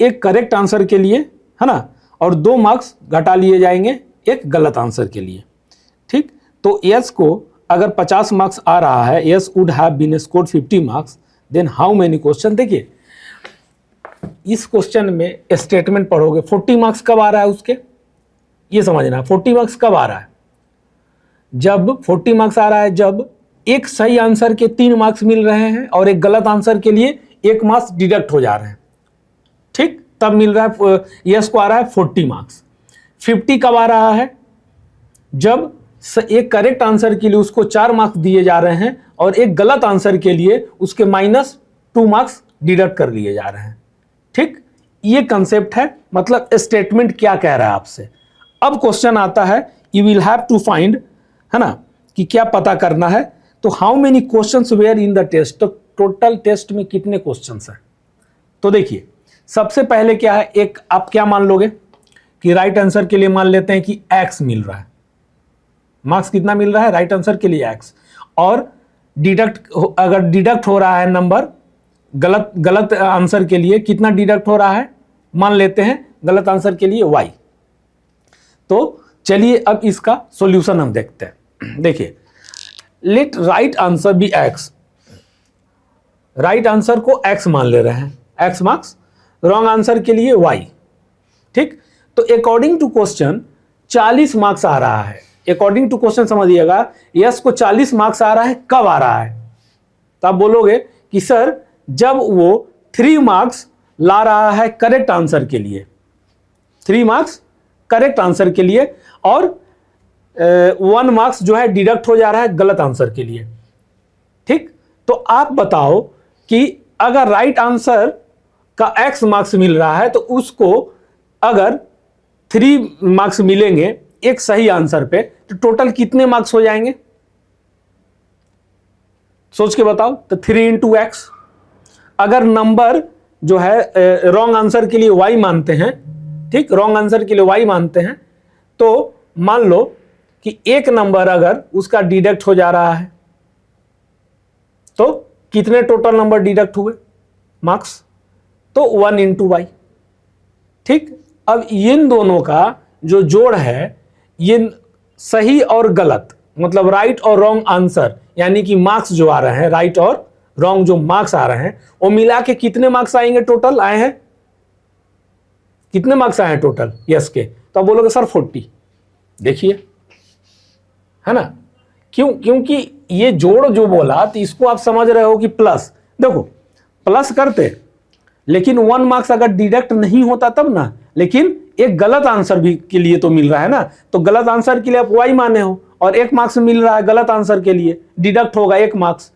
एक करेक्ट आंसर के लिए, है ना, और 2 मार्क्स घटा लिए जाएंगे एक गलत आंसर के लिए। ठीक, तो यस को अगर 50 मार्क्स आ रहा है, yes would have been scored 50 marks, then how many question. देखिए इस क्वेश्चन में स्टेटमेंट पढ़ोगे 40 मार्क्स कब आ रहा है उसके, ये समझना 40 मार्क्स कब आ रहा है, जब 40 मार्क्स आ रहा है जब एक सही आंसर के 3 मार्क्स मिल रहे हैं और एक गलत आंसर के लिए 1 मार्क्स डिडक्ट हो जा रहे हैं। ठीक, तब मिल रहा है यस को आ रहा है 40 मार्क्स। 50 कब आ रहा है, जब एक करेक्ट आंसर के लिए उसको 4 मार्क्स दिए जा रहे हैं और एक गलत आंसर के लिए उसके -2 मार्क्स डिडक्ट कर लिए जा रहे हैं। ठीक, ये कंसेप्ट है, मतलब स्टेटमेंट क्या कह रहा है आपसे। अब क्वेश्चन आता है you will have to find, है ना, कि क्या पता करना है। तो how many questions were in the test, तो टोटल टेस्ट में कितने क्वेश्चंस हैं। तो देखिए सबसे पहले क्या है, एक आप क्या मान लोगे कि राइट आंसर के लिए मान लेते हैं कि x मिल रहा है, मार्क्स कितना मिल रहा है राइट आंसर के लिए x, और अगर डिडक्ट हो रहा है नंबर गलत आंसर के लिए कितना डिडक्ट हो रहा है, मान लेते हैं गलत आंसर के लिए y। तो चलिए अब इसका सॉल्यूशन हम देखते हैं। देखिए let right answer be x, right answer को x मान ले रहे हैं, x मार्क्स, रॉन्ग आंसर के लिए y। ठीक, तो अकॉर्डिंग टू क्वेश्चन 40 मार्क्स आ रहा है। अकॉर्डिंग टू क्वेश्चन समझिएगा, यस को 40 मार्क्स आ रहा है, कब आ रहा है, तो आप बोलोगे कि सर जब वो 3 मार्क्स ला रहा है करेक्ट आंसर के लिए, 3 मार्क्स करेक्ट आंसर के लिए और 1 मार्क्स जो है डिडक्ट हो जा रहा है गलत आंसर के लिए। ठीक, तो आप बताओ कि अगर राइट आंसर का x मार्क्स मिल रहा है तो उसको अगर 3 मार्क्स मिलेंगे एक सही आंसर पे, तो टोटल कितने मार्क्स हो जाएंगे, सोच के बताओ। तो 3 × x, अगर नंबर जो है रॉन्ग आंसर के लिए y मानते हैं, ठीक, रॉन्ग आंसर के लिए y मानते हैं, तो मान लो कि एक नंबर अगर उसका डिडक्ट हो जा रहा है तो कितने टोटल नंबर डिडक्ट हुए मार्क्स, तो 1 × y। ठीक, अब इन दोनों का जो जोड़ है, ये सही और गलत, मतलब राइट और रॉन्ग आंसर, यानी कि मार्क्स जो आ रहे हैं, राइट और रॉन्ग जो मार्क्स आ रहे हैं, वो मिला के कितने मार्क्स आएंगे, टोटल आए हैं, कितने मार्क्स आए हैं टोटल यस के, तो आप बोलोगे सर 40। देखिए, है ना, क्योंकि ये जोड़ जो बोला तो इसको आप समझ रहे हो कि प्लस, देखो प्लस करते लेकिन 1 मार्क्स अगर डिडक्ट नहीं होता तब ना, लेकिन एक गलत आंसर भी के लिए तो मिल रहा है ना, तो गलत आंसर के लिए आप y माने हो और 1 मार्क्स मिल रहा है गलत आंसर के लिए, डिडक्ट होगा 1 मार्क्स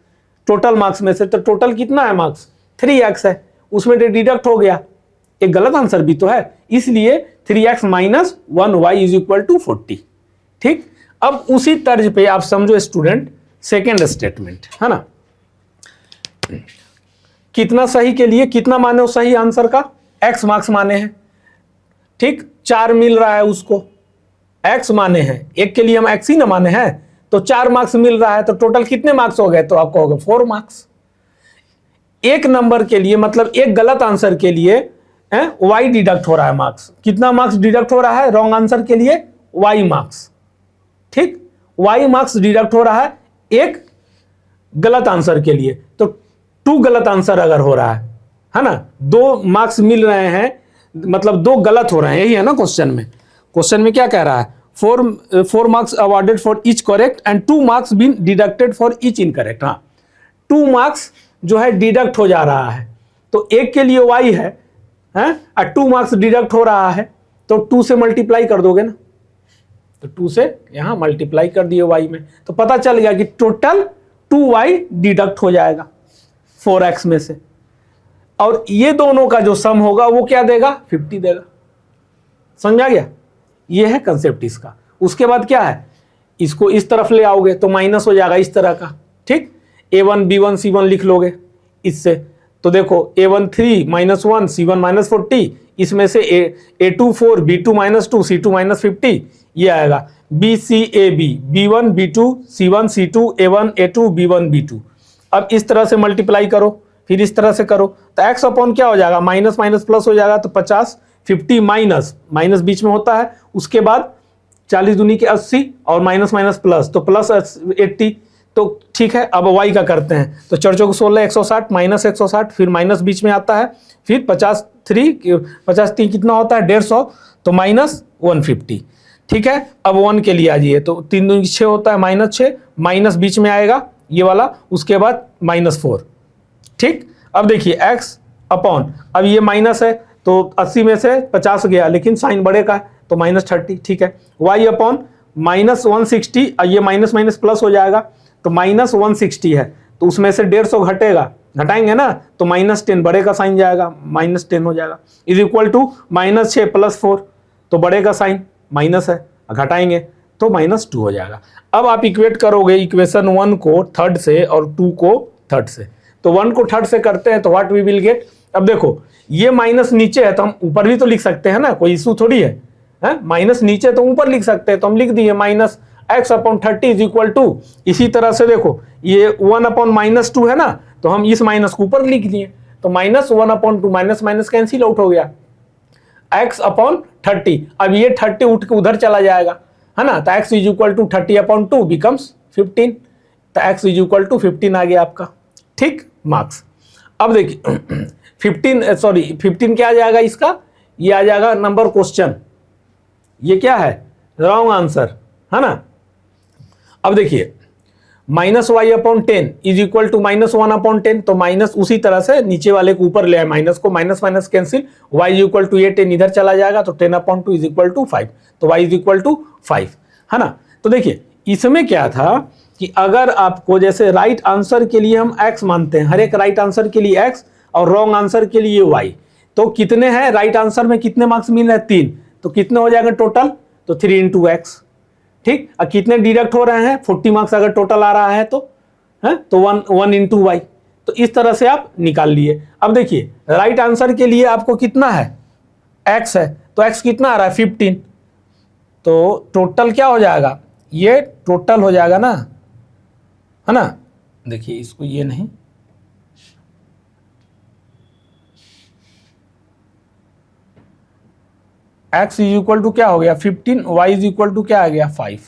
टोटल मार्क्स में से, तो टोटल कितना है मार्क्स 3x है, उसमें डिडक्ट हो गया, एक गलत आंसर भी तो है, इसलिए 3x - 1y = 40। ठीक, अब उसी तर्ज पे आप समझो स्टूडेंट सेकेंड स्टेटमेंट, है ना, कितना सही के लिए कितना माने हो सही आंसर का, x मार्क्स माने हैं। ठीक, 4 मिल रहा है उसको, x माने हैं, एक के लिए हम x ही ना माने हैं, तो 4 मार्क्स मिल रहा है, तो टोटल कितने मार्क्स हो गए, तो आपको हो गए 4 मार्क्स। एक नंबर के लिए, मतलब एक गलत आंसर के लिए y डिडक्ट हो रहा है मार्क्स, कितना मार्क्स डिडक्ट हो रहा है रॉन्ग आंसर के लिए, y मार्क्स। ठीक, y मार्क्स डिडक्ट हो रहा है एक गलत आंसर के लिए, तो 2 गलत आंसर अगर हो रहा है ना, 2 मार्क्स मिल रहे हैं, मतलब 2 गलत हो रहे हैं, यही है ना क्वेश्चन में। क्वेश्चन में क्या कह रहा है, 4 marks awarded for each correct and 2 marks been deducted for each incorrect. हाँ, 2 मार्क्स जो है डिडक्ट हो जा रहा है, तो एक के लिए y है और 2 मार्क्स डिडक्ट हो रहा है, तो 2 से मल्टीप्लाई कर दोगे ना, तो 2 से यहां मल्टीप्लाई कर दिए y में, तो पता चल गया कि टोटल 2y डिडक्ट हो जाएगा 4x में से, और ये दोनों का जो सम होगा वो क्या देगा, 50 देगा। समझ आ गया, ये है कंसेप्ट इसका। उसके बाद क्या है, इसको इस तरफ ले आओगे तो माइनस हो जाएगा इस तरह का, ठीक। a1 b1 c1 लिख लोगे इससे, तो देखो a1 3 -1 c1 -40, इसमें से a2 4 b2 -2 c2 -50 ये आएगा b c a b b1 b2 c1 c2 a1 a2 b1 b2। अब इस तरह से मल्टीप्लाई करो, फिर इस तरह से करो, तो x अपॉन क्या हो जाएगा, माइनस माइनस प्लस हो जाएगा, तो 50 50 माइनस माइनस बीच में होता है, उसके बाद 40 दूनी के 80 और माइनस माइनस प्लस, तो प्लस 80। तो ठीक है, अब y का करते हैं, तो 4 चौक 16 160 माइनस 160, फिर माइनस बीच में आता है, फिर 53 कितना होता है 150, तो माइनस 150। ठीक है, अब 1 के लिए आ जाइए, तो 3 दूनी 6 होता है -6, माइनस बीच में आएगा ये वाला, उसके बाद -4। ठीक, अब देखिए x अपॉन, अब ये माइनस है तो 80 में से 50 गया, लेकिन साइन बड़े का है तो -30। ठीक है, y अपॉन -160, ये माइनस माइनस प्लस हो जाएगा, तो -160 है, तो उसमें से 150 घटेगा, घटाएंगे ना, तो -10 बड़े का साइन जाएगा, -10 हो जाएगा, इज इक्वल टू -6 + 4, तो बड़े का साइन माइनस है, घटाएंगे तो -2 हो जाएगा। अब आप इक्वेट करोगे इक्वेशन 1 को थर्ड से और 2 को थर्ड से, तो 1 को थर्ड से करते हैं तो व्हाट वी विल गेट। अब देखो ये माइनस नीचे है तो हम ऊपर भी तो लिख सकते हैं ना, कोई इशू थोड़ी है, माइनस नीचे तो ऊपर लिख सकते हैं, तो हम लिख दिए -x/30 इज इक्वल टू, इसी तरह से देखो ये 1/-2 है ना, तो हम इस माइनस को ऊपर लिख दिए, तो -1/2 माइनस माइनस कैंसिल आउट हो गया, x/30। अब ये 30 उठ के उधर चला जाएगा, है ना, तो x is equal to 30/2 becomes 15, तो x इज इक्वल टू 15 आ गया आपका। ठीक, मार्क्स। अब देखिए 15 क्या आ जाएगा इसका, ये आ जाएगा नंबर क्वेश्चन, ये क्या है, रॉन्ग आंसर, है ना। अब देखिए -y/10 इज इक्वल टू -1/10, तो माइनस उसी तरह से नीचे वाले को ऊपर ले आए, माइनस को, minus minus cancel, y is equal to ये 10 इधर चला जाएगा, तो 10/2 इज इक्वल टू 5, तो y इज इक्वल टू 5, है ना। तो देखिए इसमें क्या था कि अगर आपको जैसे राइट आंसर के लिए हम x मानते हैं, हर एक राइट आंसर के लिए x और रॉन्ग आंसर के लिए y, तो कितने हैं राइट आंसर में, कितने मार्क्स मिल रहे हैं 3, तो कितने हो जाएगा टोटल, तो 3 × x। ठीक, अब कितने डिडक्ट हो रहे हैं, 40 मार्क्स अगर टोटल आ रहा है तो 1 × y, तो इस तरह से आप निकाल लिए। अब देखिए राइट आंसर के लिए आपको कितना है, x है, तो x कितना आ रहा है 15, तो टोटल क्या हो जाएगा, ये टोटल हो जाएगा ना, है ना। देखिए इसको ये नहीं, x इज इक्वल टू क्या हो गया 15, y इज इक्वल टू क्या आ गया 5,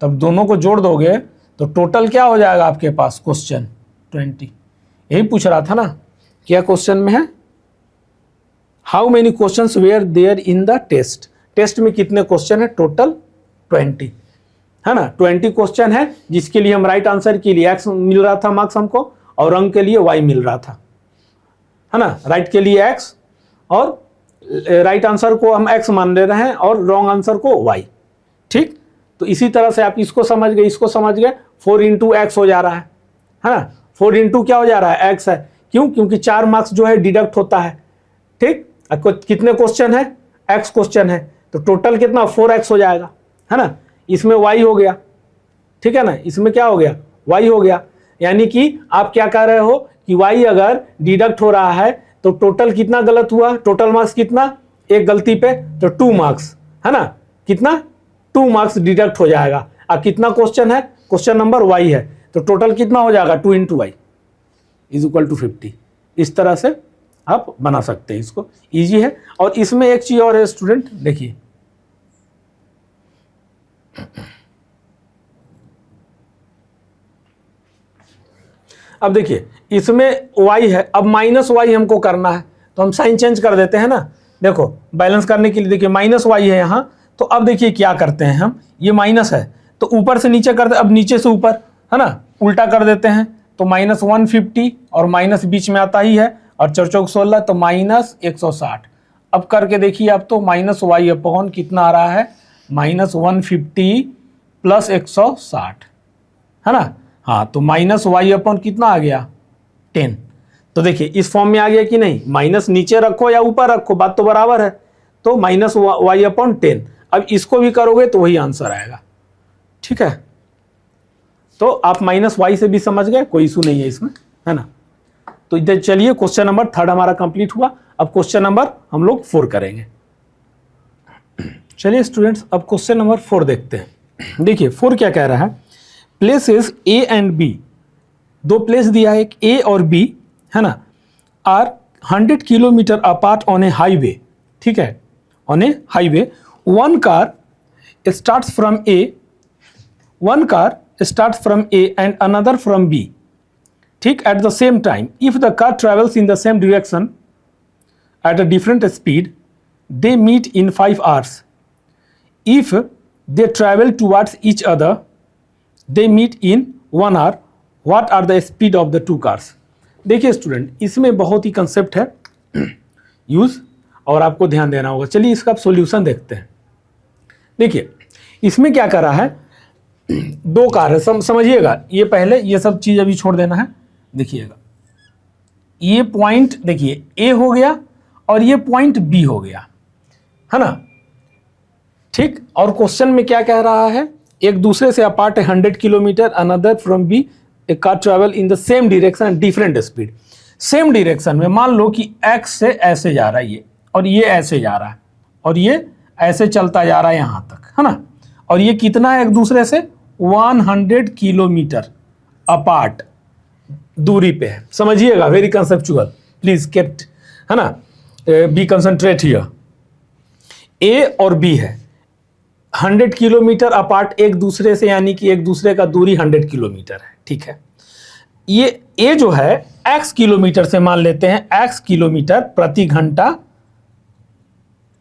तब दोनों को जोड़ दोगे तो टोटल क्या हो जाएगा आपके पास, क्वेश्चन 20। यही पूछ रहा था ना, क्या क्वेश्चन में है, how many questions were there in the test, test में कितने क्वेश्चन है, टोटल 20, है ना। 20 क्वेश्चन है, जिसके लिए हम राइट आंसर के लिए x मिल रहा था मार्क्स हमको, और रंग के लिए y मिल रहा था, है ना। राइट के लिए x और राइट आंसर को हम x मान ले रहे हैं और रॉन्ग आंसर को y। ठीक, तो इसी तरह से आप इसको समझ गए, इसको समझ गए, 4 × x हो जा रहा है ना, 4 × क्या हो जा रहा है, x है, क्यों, क्योंकि 4 मार्क्स जो है डिडक्ट होता है। ठीक, कितने क्वेश्चन है, x क्वेश्चन है, तो टोटल कितना 4x हो जाएगा, है ना। इसमें y हो गया, ठीक है ना, इसमें क्या हो गया, y हो गया, यानी कि आप क्या कह रहे हो कि y अगर डिडक्ट हो रहा है तो टोटल कितना गलत हुआ, टोटल मार्क्स कितना, एक गलती पे तो 2 मार्क्स, है ना, कितना 2 मार्क्स डिडक्ट हो जाएगा। अब कितना क्वेश्चन है, क्वेश्चन नंबर y है, तो टोटल कितना हो जाएगा 2 × y इज इक्वल टू 50। इस तरह से आप बना सकते हैं, इसको इजी है। और इसमें एक चीज और है स्टूडेंट, देखिए अब देखिए इसमें y है, अब -y हमको करना है, तो हम साइन चेंज कर देते हैं ना। देखो बैलेंस करने के लिए देखिए -y है यहाँ, तो अब देखिए क्या करते हैं हम, ये माइनस है तो ऊपर से नीचे करते, अब नीचे से ऊपर, है ना, उल्टा कर देते हैं, तो -150 और माइनस बीच में आता ही है, और 4 चौक 16 तो -160। अब करके देखिए आप, तो -y/, कितना आ रहा है, -150 + 160, है ना। हाँ, तो -y/ कितना आ गया 10। तो देखिए इस फॉर्म में आ गया कि नहीं, माइनस नीचे रखो या ऊपर रखो, बात तो बराबर है, तो -y/10। अब इसको भी करोगे तो वही आंसर आएगा, ठीक है। तो आप -y से भी समझ गए, कोई इशू नहीं है इसमें, है ना। तो इधर चलिए क्वेश्चन नंबर 3 हमारा कंप्लीट हुआ। अब क्वेश्चन नंबर हम लोग 4 करेंगे। चलिए स्टूडेंट्स, अब क्वेश्चन नंबर 4 देखते हैं। देखिए 4 क्या कह रहा है, प्लेसेस ए एंड बी, दो प्लेस दिया है, एक ए और बी, है ना, are 100 kilometre apart on a highway, ठीक है, on a highway. One car starts from A, one car starts from A and another from B, ठीक, at the same time. If the car travels in the same direction at a different speed, they meet in 5 hours. If they travel towards each other, they meet in 1 hour. What are the speed of the two cars? देखिए student, इसमें बहुत ही concept है use, और आपको ध्यान देना होगा। चलिए इसका सॉल्यूशन देखते हैं। देखिए इसमें क्या कर रहा है, दो कार है, समझिएगा। ये पहले ये सब चीज अभी छोड़ देना है। देखिएगा ये पॉइंट, देखिए ए हो गया और ये पॉइंट बी हो गया, है ना, ठीक। और क्वेश्चन में क्या कह रहा है, एक दूसरे से अपार्ट है 100 kilometre, another from B, a car travel in the same direction different speed. Same direction में मान लो कि एक्स से ऐसे जा रहा है ये, और ये ऐसे जा रहा है, और ये ऐसे चलता जा रहा है यहां तक, है ना। और ये कितना है एक दूसरे से 100 किलोमीटर अपार्ट दूरी पे है। समझिएगा, वेरी कंसेप्चुअल, प्लीज केप्ट, है ना, बी कंसंट्रेट हियर। ए और बी है 100 किलोमीटर अपार्ट एक दूसरे से, यानी कि एक दूसरे का दूरी 100 किलोमीटर है, ठीक है। ये ए जो है x किलोमीटर से मान लेते हैं, x किलोमीटर प्रति घंटा,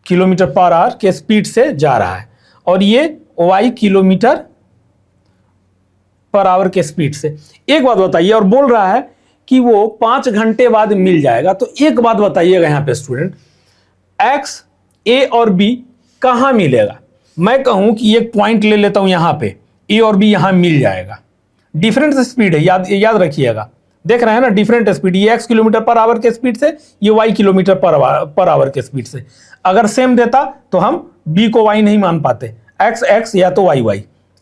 किलोमीटर पर आवर के स्पीड से जा रहा है, और ये y किलोमीटर पर आवर के स्पीड से। एक बात बताइए, और बोल रहा है कि वो 5 घंटे बाद मिल जाएगा। तो एक बात बताइएगा यहां पे स्टूडेंट, x, ए और बी कहां मिलेगा? मैं कहूं कि एक पॉइंट ले लेता हूं यहां पे, ए और बी यहां मिल जाएगा। डिफरेंट स्पीड है, याद रखिएगा, देख रहे हैं ना, डिफरेंट स्पीड, ये x किलोमीटर पर आवर के स्पीड से, ये y किलोमीटर पर आवर के स्पीड से। अगर सेम देता तो हम b को y नहीं मान पाते, x या तो y,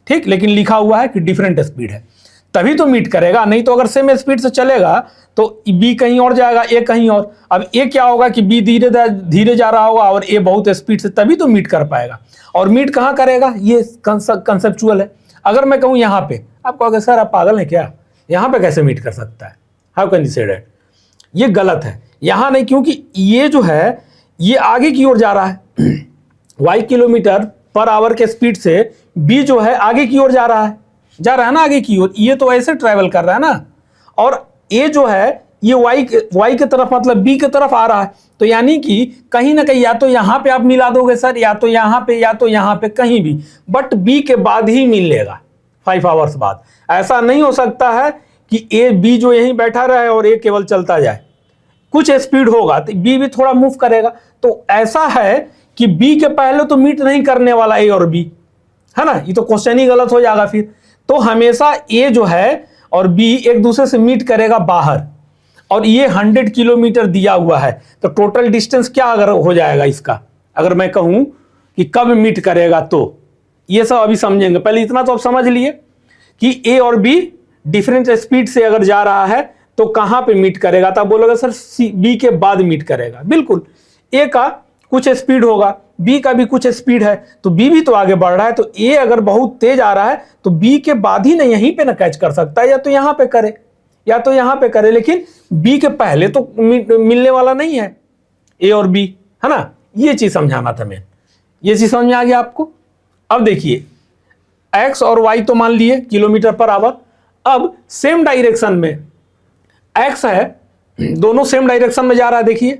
ठीक, लेकिन लिखा हुआ है कि डिफरेंट स्पीड है, तभी तो मीट करेगा। नहीं तो अगर सेम स्पीड से चलेगा तो बी कहीं और जाएगा, ए कहीं और। अब ए क्या होगा कि बी धीरे धीरे जा रहा होगा और ए बहुत स्पीड से, तभी तो मीट कर पाएगा। और मीट कहाँ करेगा, ये कंसेप्चुअल है। अगर मैं कहूँ यहाँ पे, आप कहोगे सर आप पागल हैं क्या, यहाँ पे कैसे मीट कर सकता है, how can you say that? ये गलत है, यहाँ नहीं, क्योंकि ये जो है ये आगे की ओर जा रहा है y किलोमीटर पर आवर के स्पीड से, बी जो है आगे की ओर जा रहा है ना आगे की ओर, ये तो ऐसे ट्रैवल कर रहा है ना। और ए जो है ये y की तरफ, मतलब बी की तरफ आ रहा है। तो यानी कि कहीं ना कहीं या तो यहाँ पे आप मिला दोगे सर, या तो यहाँ पे, या तो यहाँ पे, कहीं भी, बट बी के बाद ही मिलेगा 5 आवर्स बाद। ऐसा नहीं हो सकता है कि ए बी जो यहीं बैठा रहे और ए केवल चलता जाए, कुछ स्पीड होगा तो बी भी थोड़ा मूव करेगा। तो ऐसा है कि बी के पहले तो मीट नहीं करने वाला ए और बी, है ना, ये तो क्वेश्चन ही गलत हो जाएगा फिर। तो हमेशा ए जो है और बी एक दूसरे से मीट करेगा बाहर, और ये 100 किलोमीटर दिया हुआ है। तो टोटल डिस्टेंस क्या अगर हो जाएगा इसका, अगर मैं कहूं कि कब मीट करेगा, तो ये सब अभी समझेंगे। पहले इतना तो आप समझ लिए कि ए और बी डिफरेंट स्पीड से अगर जा रहा है तो कहां पे मीट करेगा। तो आप बोलोगे सर बी के बाद मीट करेगा, बिल्कुल। ए का कुछ स्पीड होगा, बी का भी कुछ स्पीड है, तो बी भी तो आगे बढ़ रहा है। तो ए अगर बहुत तेज आ रहा है तो बी के बाद ही ना यहीं पे ना कैच कर सकता है, या तो यहां पे करे या तो यहां पे करे, लेकिन बी के पहले तो मिलने वाला नहीं है ए और बी, है ना। ये चीज समझाना था मैं, ये चीज समझ में आ गया आपको। अब देखिए एक्स और वाई तो मान लिए किलोमीटर पर आवर। अब सेम डायरेक्शन में एक्स है, दोनों सेम डायरेक्शन में जा रहा है। देखिए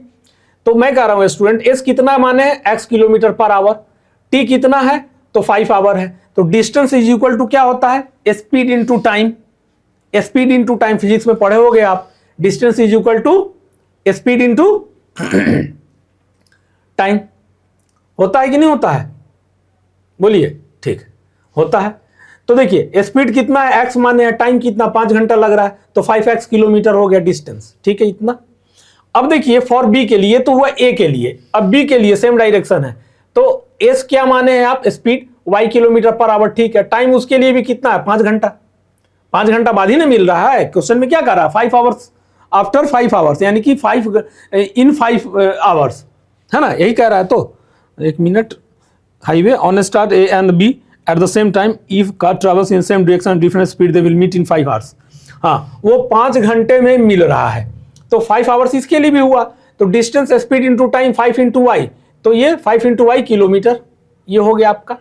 तो मैं कह रहा हूं स्टूडेंट, एस कितना माने x kilometre per our, T कितना है तो 5 आवर है। तो डिस्टेंस इज इक्वल टू क्या होता है, speed into time. Speed into time physics में पढ़े होगे आप, distance is equal to speed into time. होता है कि नहीं होता है, बोलिए, ठीक होता है। तो देखिए स्पीड कितना है, एक्स माने, टाइम कितना 5 घंटा लग रहा है, तो 5x किलोमीटर हो गया डिस्टेंस, ठीक है इतना। अब देखिए फॉर बी के लिए तो हुआ ए के लिए, अब बी के लिए सेम डायरेक्शन है, तो एस क्या माने हैं आप, speed, y kilometre per hour, ठीक है। टाइम उसके लिए भी कितना है, 5 घंटा। 5 घंटा बाद ही ना मिल रहा है, क्वेश्चन में क्या कर रहा है, 5 आवर्स, आफ्टर 5 आवर्स, यानी कि 5 इन 5 आवर्स, है ना, यही कह रहा है। तो 1 minute, highway on start A and B at the same time if car travels in same direction different speed they will meet in 5 hours. हाँ, वो 5 घंटे में मिल रहा है, तो 5 आवर्स इसके लिए भी हुआ। तो distance speed into time 5 into y, तो ये 5 इंटू वाई किलोमीटर, ये हो गया आपका,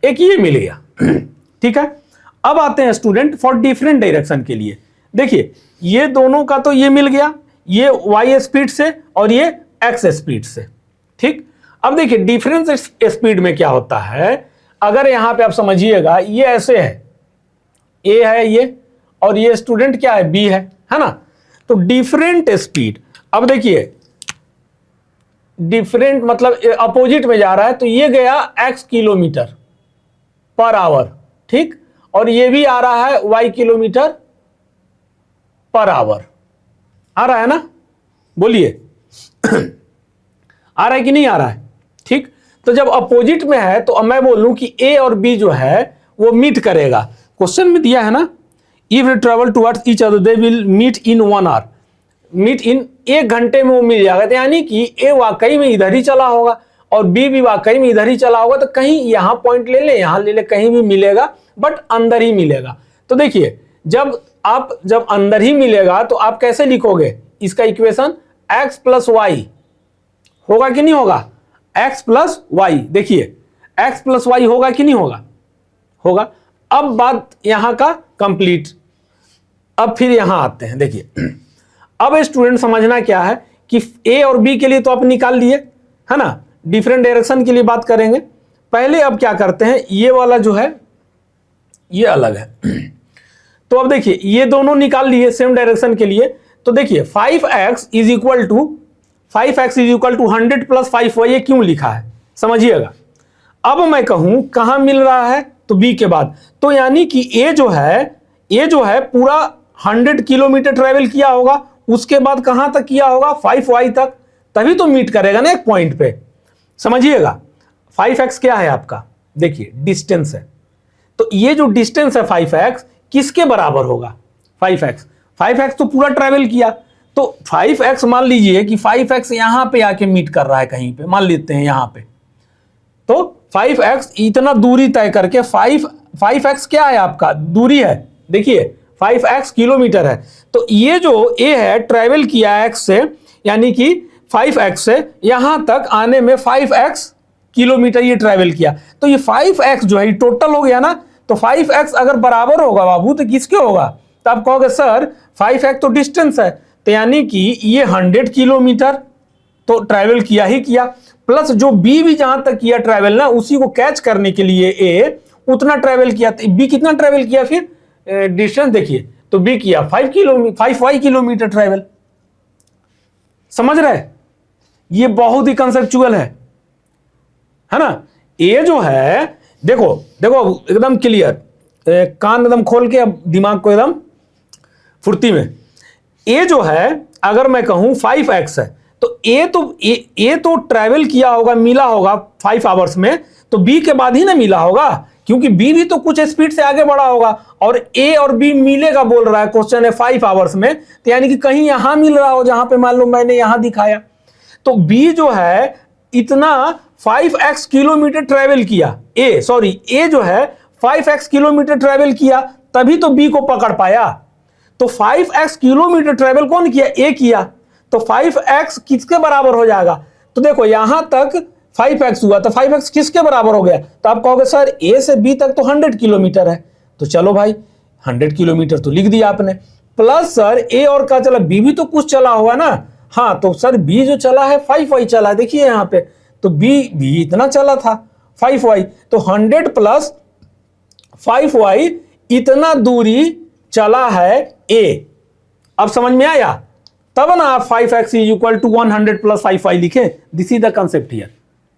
एक ये मिल गया। ठीक है, अब आते हैं स्टूडेंट फॉर डिफरेंट डायरेक्शन के लिए। देखिए ये दोनों का तो ये मिल गया, ये वाई स्पीड से और ये एक्स स्पीड से। ठीक, अब देखिए डिफरेंस स्पीड में क्या होता है, अगर यहां पे आप समझिएगा, ये ऐसे है, ए है ये, और ये स्टूडेंट क्या है, बी है ना। तो डिफरेंट स्पीड, अब देखिए डिफरेंट मतलब अपोजिट में जा रहा है, तो ये गया x किलोमीटर पर आवर, ठीक, और ये भी आ रहा है y किलोमीटर पर आवर, आ रहा है ना, बोलिए आ रहा है कि नहीं आ रहा है। ठीक, तो जब अपोजिट में है तो अब मैं बोलूं कि a और b जो है वो मीट करेगा। क्वेश्चन में दिया है ना, if they travel towards each other they will meet in 1 hour, meet in 1 घंटे में वो मिल जाएगा। तो यानी कि ए वाकई में इधर ही चला होगा और बी भी वाकई में इधर ही चला होगा, तो कहीं यहां पॉइंट ले ले, यहां ले ले, कहीं भी मिलेगा, बट अंदर ही मिलेगा। तो देखिए जब अंदर ही मिलेगा तो आप कैसे लिखोगे इसका इक्वेशन, x प्लस वाई होगा कि नहीं होगा, x प्लस वाई, देखिए x प्लस वाई होगा कि नहीं होगा, होगा। अब बात यहां का कंप्लीट, अब फिर यहां आते हैं। देखिए अब स्टूडेंट समझना क्या है कि ए और बी के लिए तो आप निकाल लिए, है ना, डिफरेंट डायरेक्शन के लिए बात करेंगे। पहले अब क्या करते हैं, ये वाला जो है ये अलग है। तो अब देखिए ये दोनों निकाल लिए सेम डायरेक्शन के लिए, तो देखिए 5x is equal to 100 plus 5y, ये क्यों लिखा है समझिएगा। अब मैं कहूं कहां मिल रहा है, तो b के बाद, तो यानी कि ए जो है पूरा 100 किलोमीटर ट्रेवल किया होगा, उसके बाद कहां तक किया होगा, 5y तक, तभी तो मीट करेगा ना एक पॉइंट पे, समझिएगा। 5x क्या है आपका, देखिए डिस्टेंस है, तो ये जो डिस्टेंस है 5x किसके बराबर होगा, 5x तो पूरा ट्रेवल किया, तो 5x मान लीजिए कि 5x यहां पे आके मीट कर रहा है कहीं पे, मान लेते हैं यहां पे, तो 5x इतना दूरी तय करके 5x क्या है आपका, दूरी है, देखिए 5x किलोमीटर है, तो ये जो a है ट्रेवल किया x से, यानी कि 5x से यहां तक आने में 5x किलोमीटर ये ट्रेवल किया, तो ये 5x जो है टोटल हो गया ना। तो 5x अगर बराबर होगा बाबू तो किसके होगा, तो आप कहोगे सर 5x तो डिस्टेंस है, तो यानी कि ये 100 किलोमीटर तो ट्रैवल किया ही किया, प्लस जो बी भी जहां तक किया ट्रैवल ना, उसी को कैच करने के लिए ए उतना ट्रैवल किया, तो बी कितना ट्रैवल किया फिर डिस्टेंस देखिए, तो बी किया 5y किलोमीटर ट्रैवल, समझ रहे, ये बहुत ही कंसेप्चुअल है ना। ए जो है देखो एकदम क्लियर, कान एकदम खोल के अब दिमाग को एकदम फुर्ती में, ए जो है अगर मैं कहूं 5x है, तो ए तो ट्रैवल किया होगा, मिला होगा 5 आवर्स में, तो बी के बाद ही ना मिला होगा, क्योंकि बी भी तो कुछ स्पीड से आगे बढ़ा होगा, और ए और बी मिलेगा बोल रहा है, क्वेश्चन है 5 आवर्स में, तो यानी कि कहीं यहां मिल रहा हो जहां पे मान लो मैंने यहां दिखाया, तो बी जो है इतना 5x किलोमीटर ट्रैवल किया, ए जो है 5x किलोमीटर ट्रैवल किया, तभी तो बी को पकड़ पाया। तो 5x किलोमीटर ट्रैवल कौन किया, ए किया, तो 5x किसके बराबर हो जाएगा, तो देखो यहां तक 5x हुआ, तो 5x किसके बराबर हो गया, तो आप कहोगे सर ए से बी तक तो 100 किलोमीटर है, तो चलो भाई 100 किलोमीटर तो लिख दिया आपने, प्लस सर ए और क्या चला, बी भी तो कुछ चला हुआ ना, हाँ तो सर बी जो चला है 5y चला है, देखिए यहां पे, तो बी इतना चला था 5y, तो 100 प्लस 5y इतना दूरी चला है ए, अब समझ में आया, तब ना आप 5x is equal to 100 plus 5y लिखें, this is the concept here,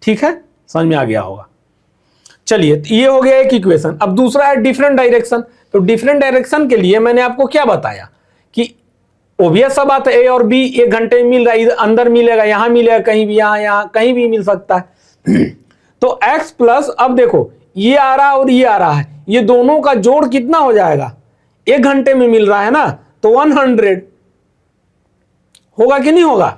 ठीक है, समझ में आ गया होगा। चलिए ये हो गया एक इक्वेशन। अब दूसरा है डिफरेंट डायरेक्शन, तो डिफरेंट डायरेक्शन के लिए मैंने आपको क्या बताया कि ओबियस सा बात है, ए और बी 1 घंटे में मिल रहा है, अंदर मिलेगा, यहां मिलेगा, कहीं भी, यहां कहीं भी मिल सकता है। तो x प्लस, अब देखो ये आ रहा है और ये आ रहा है, ये दोनों का जोड़ कितना हो जाएगा, 1 घंटे में मिल रहा है ना, तो 100 होगा कि नहीं होगा,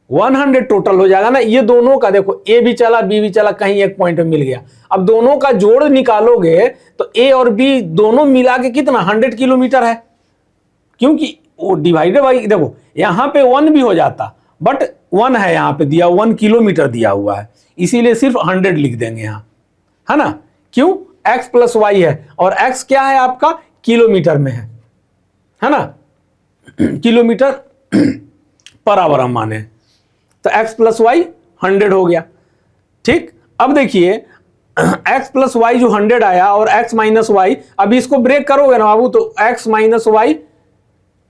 100 टोटल हो जाएगा ना। ये दोनों का देखो, ए भी चला बी भी चला, कहीं एक पॉइंट में मिल गया। अब दोनों का जोड़ निकालोगे तो ए और बी दोनों मिला के कितना 100 किलोमीटर है, क्योंकि वो डिवाइडेड बाई, देखो यहां पे 1 भी हो जाता, बट 1 है यहां पे दिया, 1 किलोमीटर दिया हुआ है, इसीलिए सिर्फ 100 लिख देंगे यहां, है ना। क्यों, x प्लस वाई है और x क्या है आपका, किलोमीटर में है ना, किलोमीटर पर आवर हम माने, तो x प्लस वाई 100 हो गया। ठीक, अब देखिए x प्लस वाई जो 100 आया और x माइनस वाई, अब इसको ब्रेक करोगे ना बाबू तो x माइनस वाई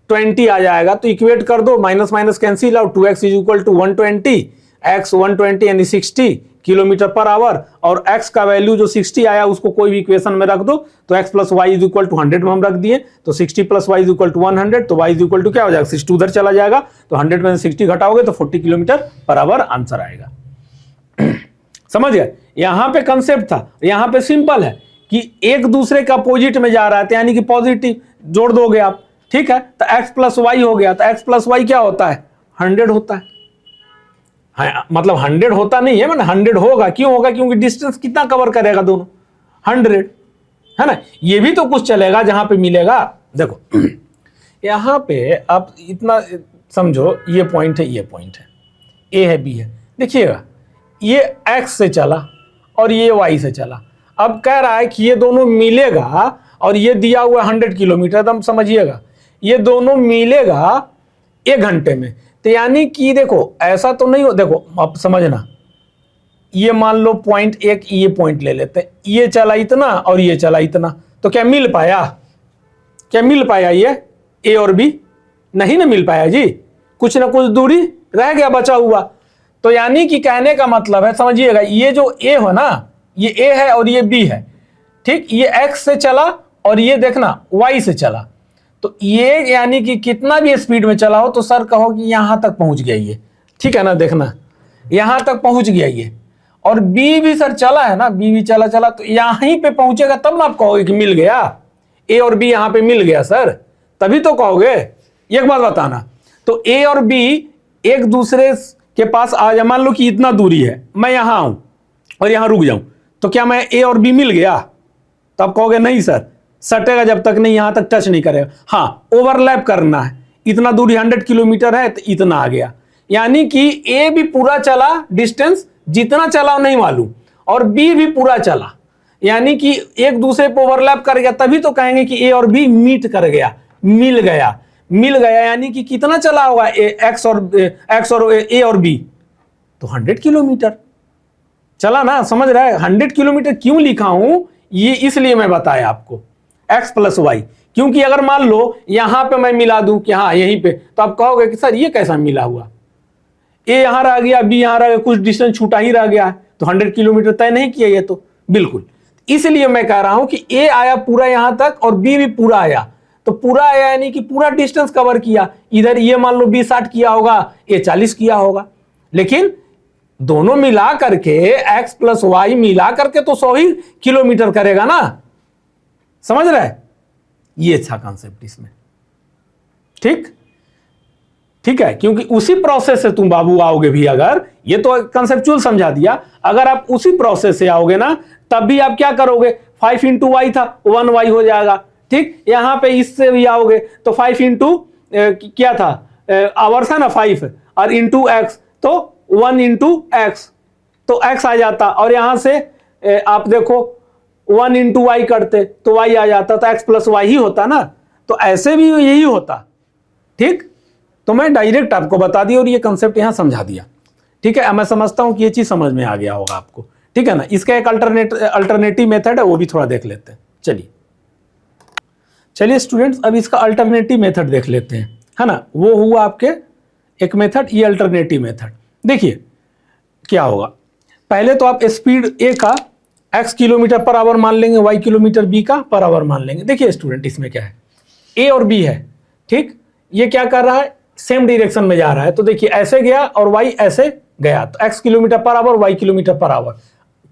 20 आ जाएगा, तो इक्वेट कर दो, minus minus cancel out, 2x is equal to 120, x 120 यानी 60 किलोमीटर पर आवर, और x का वैल्यू जो 60 आया उसको कोई भी इक्वेशन में रख दो, तो x plus y is equal to 100 में हम रख दिए, तो 60 plus y is equal to 100, तो y इज इक्वल टू क्या हो जाएगा, 60 उधर चला जाएगा, तो 100 में 60 घटाओगे तो 40 किलोमीटर पर आवर आंसर आएगा। समझ गए, यहां पे कंसेप्ट था, यहां पे सिंपल है कि एक दूसरे के अपोजिट में जा रहा है, यानी कि पॉजिटिव जोड़ दोगे आप, ठीक है, तो x प्लस वाई हो गया, तो x प्लस वाई क्या होता है, 100 होता है। हाँ, मतलब 100 होता नहीं है, मतलब 100 होगा, क्यों होगा, क्योंकि डिस्टेंस कितना कवर करेगा दोनों, 100, है ना। ये भी तो कुछ चलेगा जहां पे मिलेगा, देखो यहां पे आप इतना समझो, ये पॉइंट है, ये पॉइंट है, ए है बी है, देखिएगा ये x से चला और ये y से चला, अब कह रहा है कि ये दोनों मिलेगा, और ये दिया हुआ 100 किलोमीटर, एकदम समझिएगा, ये दोनों मिलेगा 1 घंटे में, तो यानी कि देखो ऐसा तो नहीं हो, देखो आप समझना, ये मान लो पॉइंट एक, ये पॉइंट ले लेते हैं, ये चला इतना और ये चला इतना, तो क्या मिल पाया, क्या मिल पाया, ये ए और बी नहीं ना मिल पाया जी, कुछ ना कुछ दूरी रह गया बचा हुआ। तो यानी कि कहने का मतलब है, समझिएगा, ये जो ए हो ना, ये ए है और ये बी है, ठीक, ये x से चला और ये देखना y से चला, तो ये यानी कि कितना भी स्पीड में चला हो तो सर कहो कि यहां तक पहुंच गया ये, ठीक है ना, देखना यहां तक पहुंच गया ये, और b भी सर चला है ना, b भी चला चला, तो यहीं पे पहुंचेगा तब ना आप कहोगे कि मिल गया, a और b यहां पे मिल गया सर, तभी तो कहोगे। एक बात बताना, तो a और b एक दूसरे के पास आ जा, मान लो कि इतना दूरी है, मैं यहां आऊं और यहां रुक जाऊं, तो क्या मैं a और b मिल गया, तो आप कहोगे नहीं सर, सटेगा जब तक नहीं यहां तक टच नहीं करेगा। हाँ, ओवरलैप करना है, इतना दूरी 100 किलोमीटर है तो इतना आ गया, यानी कि ए भी पूरा चला, डिस्टेंस जितना चला नहीं मालूम, और बी भी पूरा चला, यानी कि एक दूसरे पर ओवरलैप कर गया, तभी तो कहेंगे कि ए और बी मीट कर गया, मिल गया, मिल गया, यानी कि कितना चला होगा एक्स और ए और बी, तो 100 किलोमीटर चला ना, समझ रहा है। 100 किलोमीटर क्यों लिखा हूं, ये इसलिए मैं बताया आपको, x प्लस वाई, क्योंकि अगर मान लो यहां पे मैं मिला दूं कि हाँ यहीं पे, तो आप कहोगे कि सर ये कैसा मिला हुआ, ए यहां रह गया, बी यहां रह गया, कुछ डिस्टेंस छूटा ही रह गया है, तो 100 किलोमीटर तय नहीं किया ये, तो बिल्कुल, इसलिए मैं कह रहा हूं कि ए आया पूरा यहां तक और बी भी पूरा आया, तो पूरा आया यानी कि पूरा डिस्टेंस कवर किया, इधर ये मान लो बी 60 किया होगा, ए 40 किया होगा, लेकिन दोनों मिला करके x प्लस वाई मिला करके तो 100 ही किलोमीटर करेगा ना, समझ रहे, ये था कॉन्सेप्ट इसमें, ठीक, ठीक है, क्योंकि उसी प्रोसेस से तुम बाबू आओगे भी, अगर ये तो कंसेप्चुअल समझा दिया, अगर आप उसी प्रोसेस से आओगे ना, तब भी आप क्या करोगे, 5 इंटू वाई था 1 वाई हो जाएगा, ठीक, यहां पे इससे भी आओगे तो 5 इंटू क्या था, आवर्स है ना 5, और इंटू एक्स तो 1 इंटू एक्स, तो x आ जाता, और यहां से आप देखो 1 इंटू वाई करते तो y आ जाता, तो x प्लस वाई ही होता ना, तो ऐसे भी यही होता, ठीक, तो मैं डायरेक्ट आपको बता दिया और ये कंसेप्ट यहां समझा दिया, ठीक है। मैं समझता हूं कि ये चीज समझ में आ गया होगा आपको, ठीक है ना। इसका एक अल्टरनेटिव मेथड है, वो भी थोड़ा देख लेते हैं, चलिए स्टूडेंट्स, अब इसका अल्टरनेटिव मेथड देख लेते हैं, है ना। वो हुआ आपके एक मेथड, ये अल्टरनेटिव मेथड, देखिए क्या होगा, पहले तो आप स्पीड ए का x किलोमीटर पर आवर मान लेंगे, y किलोमीटर b का पर आवर मान लेंगे। देखिए स्टूडेंट, इसमें क्या है, a और b है, ठीक, ये क्या कर रहा है, सेम डायरेक्शन में जा रहा है, तो देखिए ऐसे गया और y ऐसे गया, तो x kilometre per our, y kilometre per our,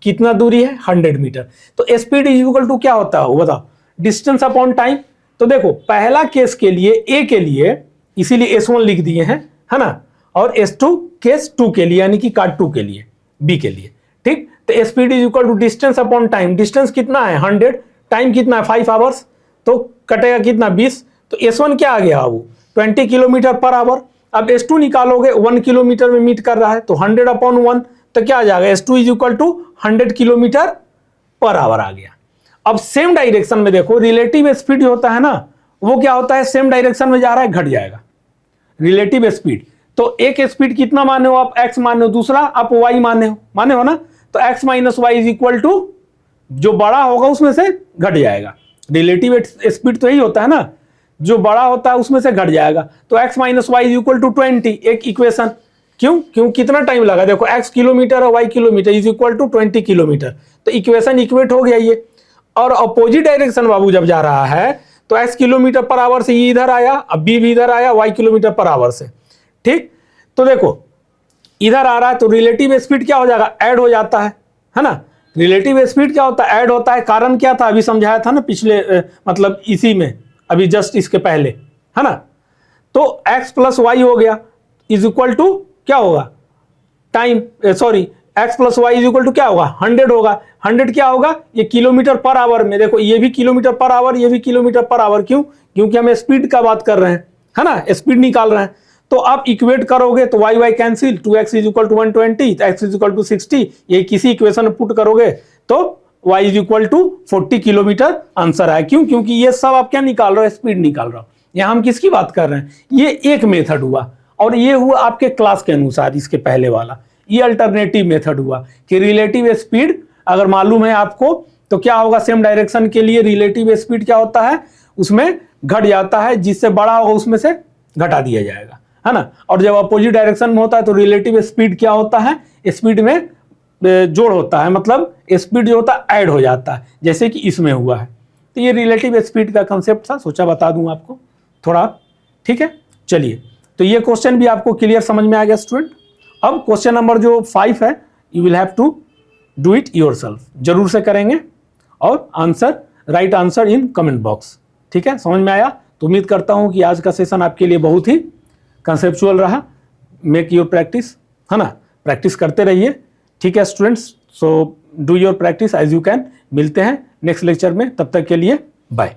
कितना दूरी है 100 मीटर। तो स्पीड इज इक्वल टू क्या होता है बताओ, डिस्टेंस अपॉन टाइम। तो देखो पहला केस के लिए a के लिए इसीलिए S1 लिख दिए हैं, है ना, और S2 केस 2 के लिए यानी कि कार्ड 2 के लिए, B के लिए, ठीक। तो speed is equal to distance upon time, distance कितना है 100, टाइम कितना है 5 आवर्स, तो कटेगा कितना 20, तो S1 क्या आ गया वो 20 किलोमीटर पर आवर। अब S2 निकालोगे 1 किलोमीटर में मीट कर रहा है, तो 100 अपॉन 1, तो क्या आ जाएगा S2 is equal to 100 kilometre per hour आ गया। अब सेम डायरेक्शन में देखो रिलेटिव स्पीड होता है ना, वो क्या होता है, सेम डायरेक्शन में जा रहा है घट जाएगा रिलेटिव स्पीड। तो एक स्पीड कितना माने हो आप, x माने हो, दूसरा आप y माने हो ना, तो x minus y is equal to जो बड़ा होगा उसमें से घट जाएगा। रिलेटिव स्पीड तो यही होता है ना, जो बड़ा होता है उसमें से घट जाएगा। तो x minus y is equal to 20, एक इक्वेशन। क्यों कितना टाइम लगा, देखो x किलोमीटर और y kilometre is equal to 20 kilometre, तो इक्वेशन इक्वेट हो गया ये। और अपोजिट डायरेक्शन बाबू जब जा रहा है तो x किलोमीटर पर आवर से ये इधर आया, अब b भी इधर आया y किलोमीटर पर आवर से, ठीक। तो देखो इधर आ रहा है तो रिलेटिव स्पीड क्या हो जाएगा, ऐड हो जाता है ना। रिलेटिव स्पीड क्या होता है, ऐड होता है। कारण क्या था, अभी समझाया था ना पिछले मतलब इसी में, अभी जस्ट इसके पहले, है ना। तो x प्लस वाई हो गया इज इक्वल टू क्या होगा, time, sorry x plus y is equal to क्या होगा 100 होगा। 100 क्या होगा, ये किलोमीटर पर आवर में, देखो ये भी किलोमीटर पर आवर, ये भी किलोमीटर पर आवर, क्योंकि हम स्पीड का बात कर रहे हैं, है ना, स्पीड निकाल रहे हैं। तो आप इक्वेट करोगे तो y cancel, 2x is equal to 120, x is equal to 60, ये किसी इक्वेशन में पुट करोगे तो y is equal to 40 kilometre answer है। क्योंकि ये सब आप क्या निकाल रहे हो, स्पीड निकाल रहे हो। यहाँ हम किसकी बात कर रहे हैं, ये एक मेथड हुआ, और ये हुआ आपके क्लास के अनुसार इसके पहले वाला, ये अल्टरनेटिव मेथड हुआ कि रिलेटिव स्पीड अगर मालूम है आपको तो क्या होगा, सेम डायरेक्शन के लिए रिलेटिव स्पीड क्या होता है, उसमें घट जाता है, जिससे बड़ा होगा उसमें से घटा दिया जाएगा, है ना। और जब अपोजिट डायरेक्शन में होता है तो रिलेटिव स्पीड क्या होता है, स्पीड में जोड़ होता है, मतलब स्पीड जो होता है ऐड हो जाता है, जैसे कि इसमें हुआ है। तो ये रिलेटिव स्पीड का कंसेप्ट था, सोचा बता दूं आपको थोड़ा, ठीक है। चलिए, तो ये क्वेश्चन भी आपको क्लियर समझ में आ गया स्टूडेंट। अब क्वेश्चन नंबर जो 5 है, you will have to do it yourself, जरूर से करेंगे, और answer, right answer in comment box, ठीक है। समझ में आया तो उम्मीद करता हूं कि आज का सेशन आपके लिए बहुत ही कंसेप्चुअल रहा। मेक योर प्रैक्टिस, है ना, प्रैक्टिस करते रहिए, ठीक है students. So do your practice as you can. मिलते हैं नेक्स्ट लेक्चर में, तब तक के लिए बाय।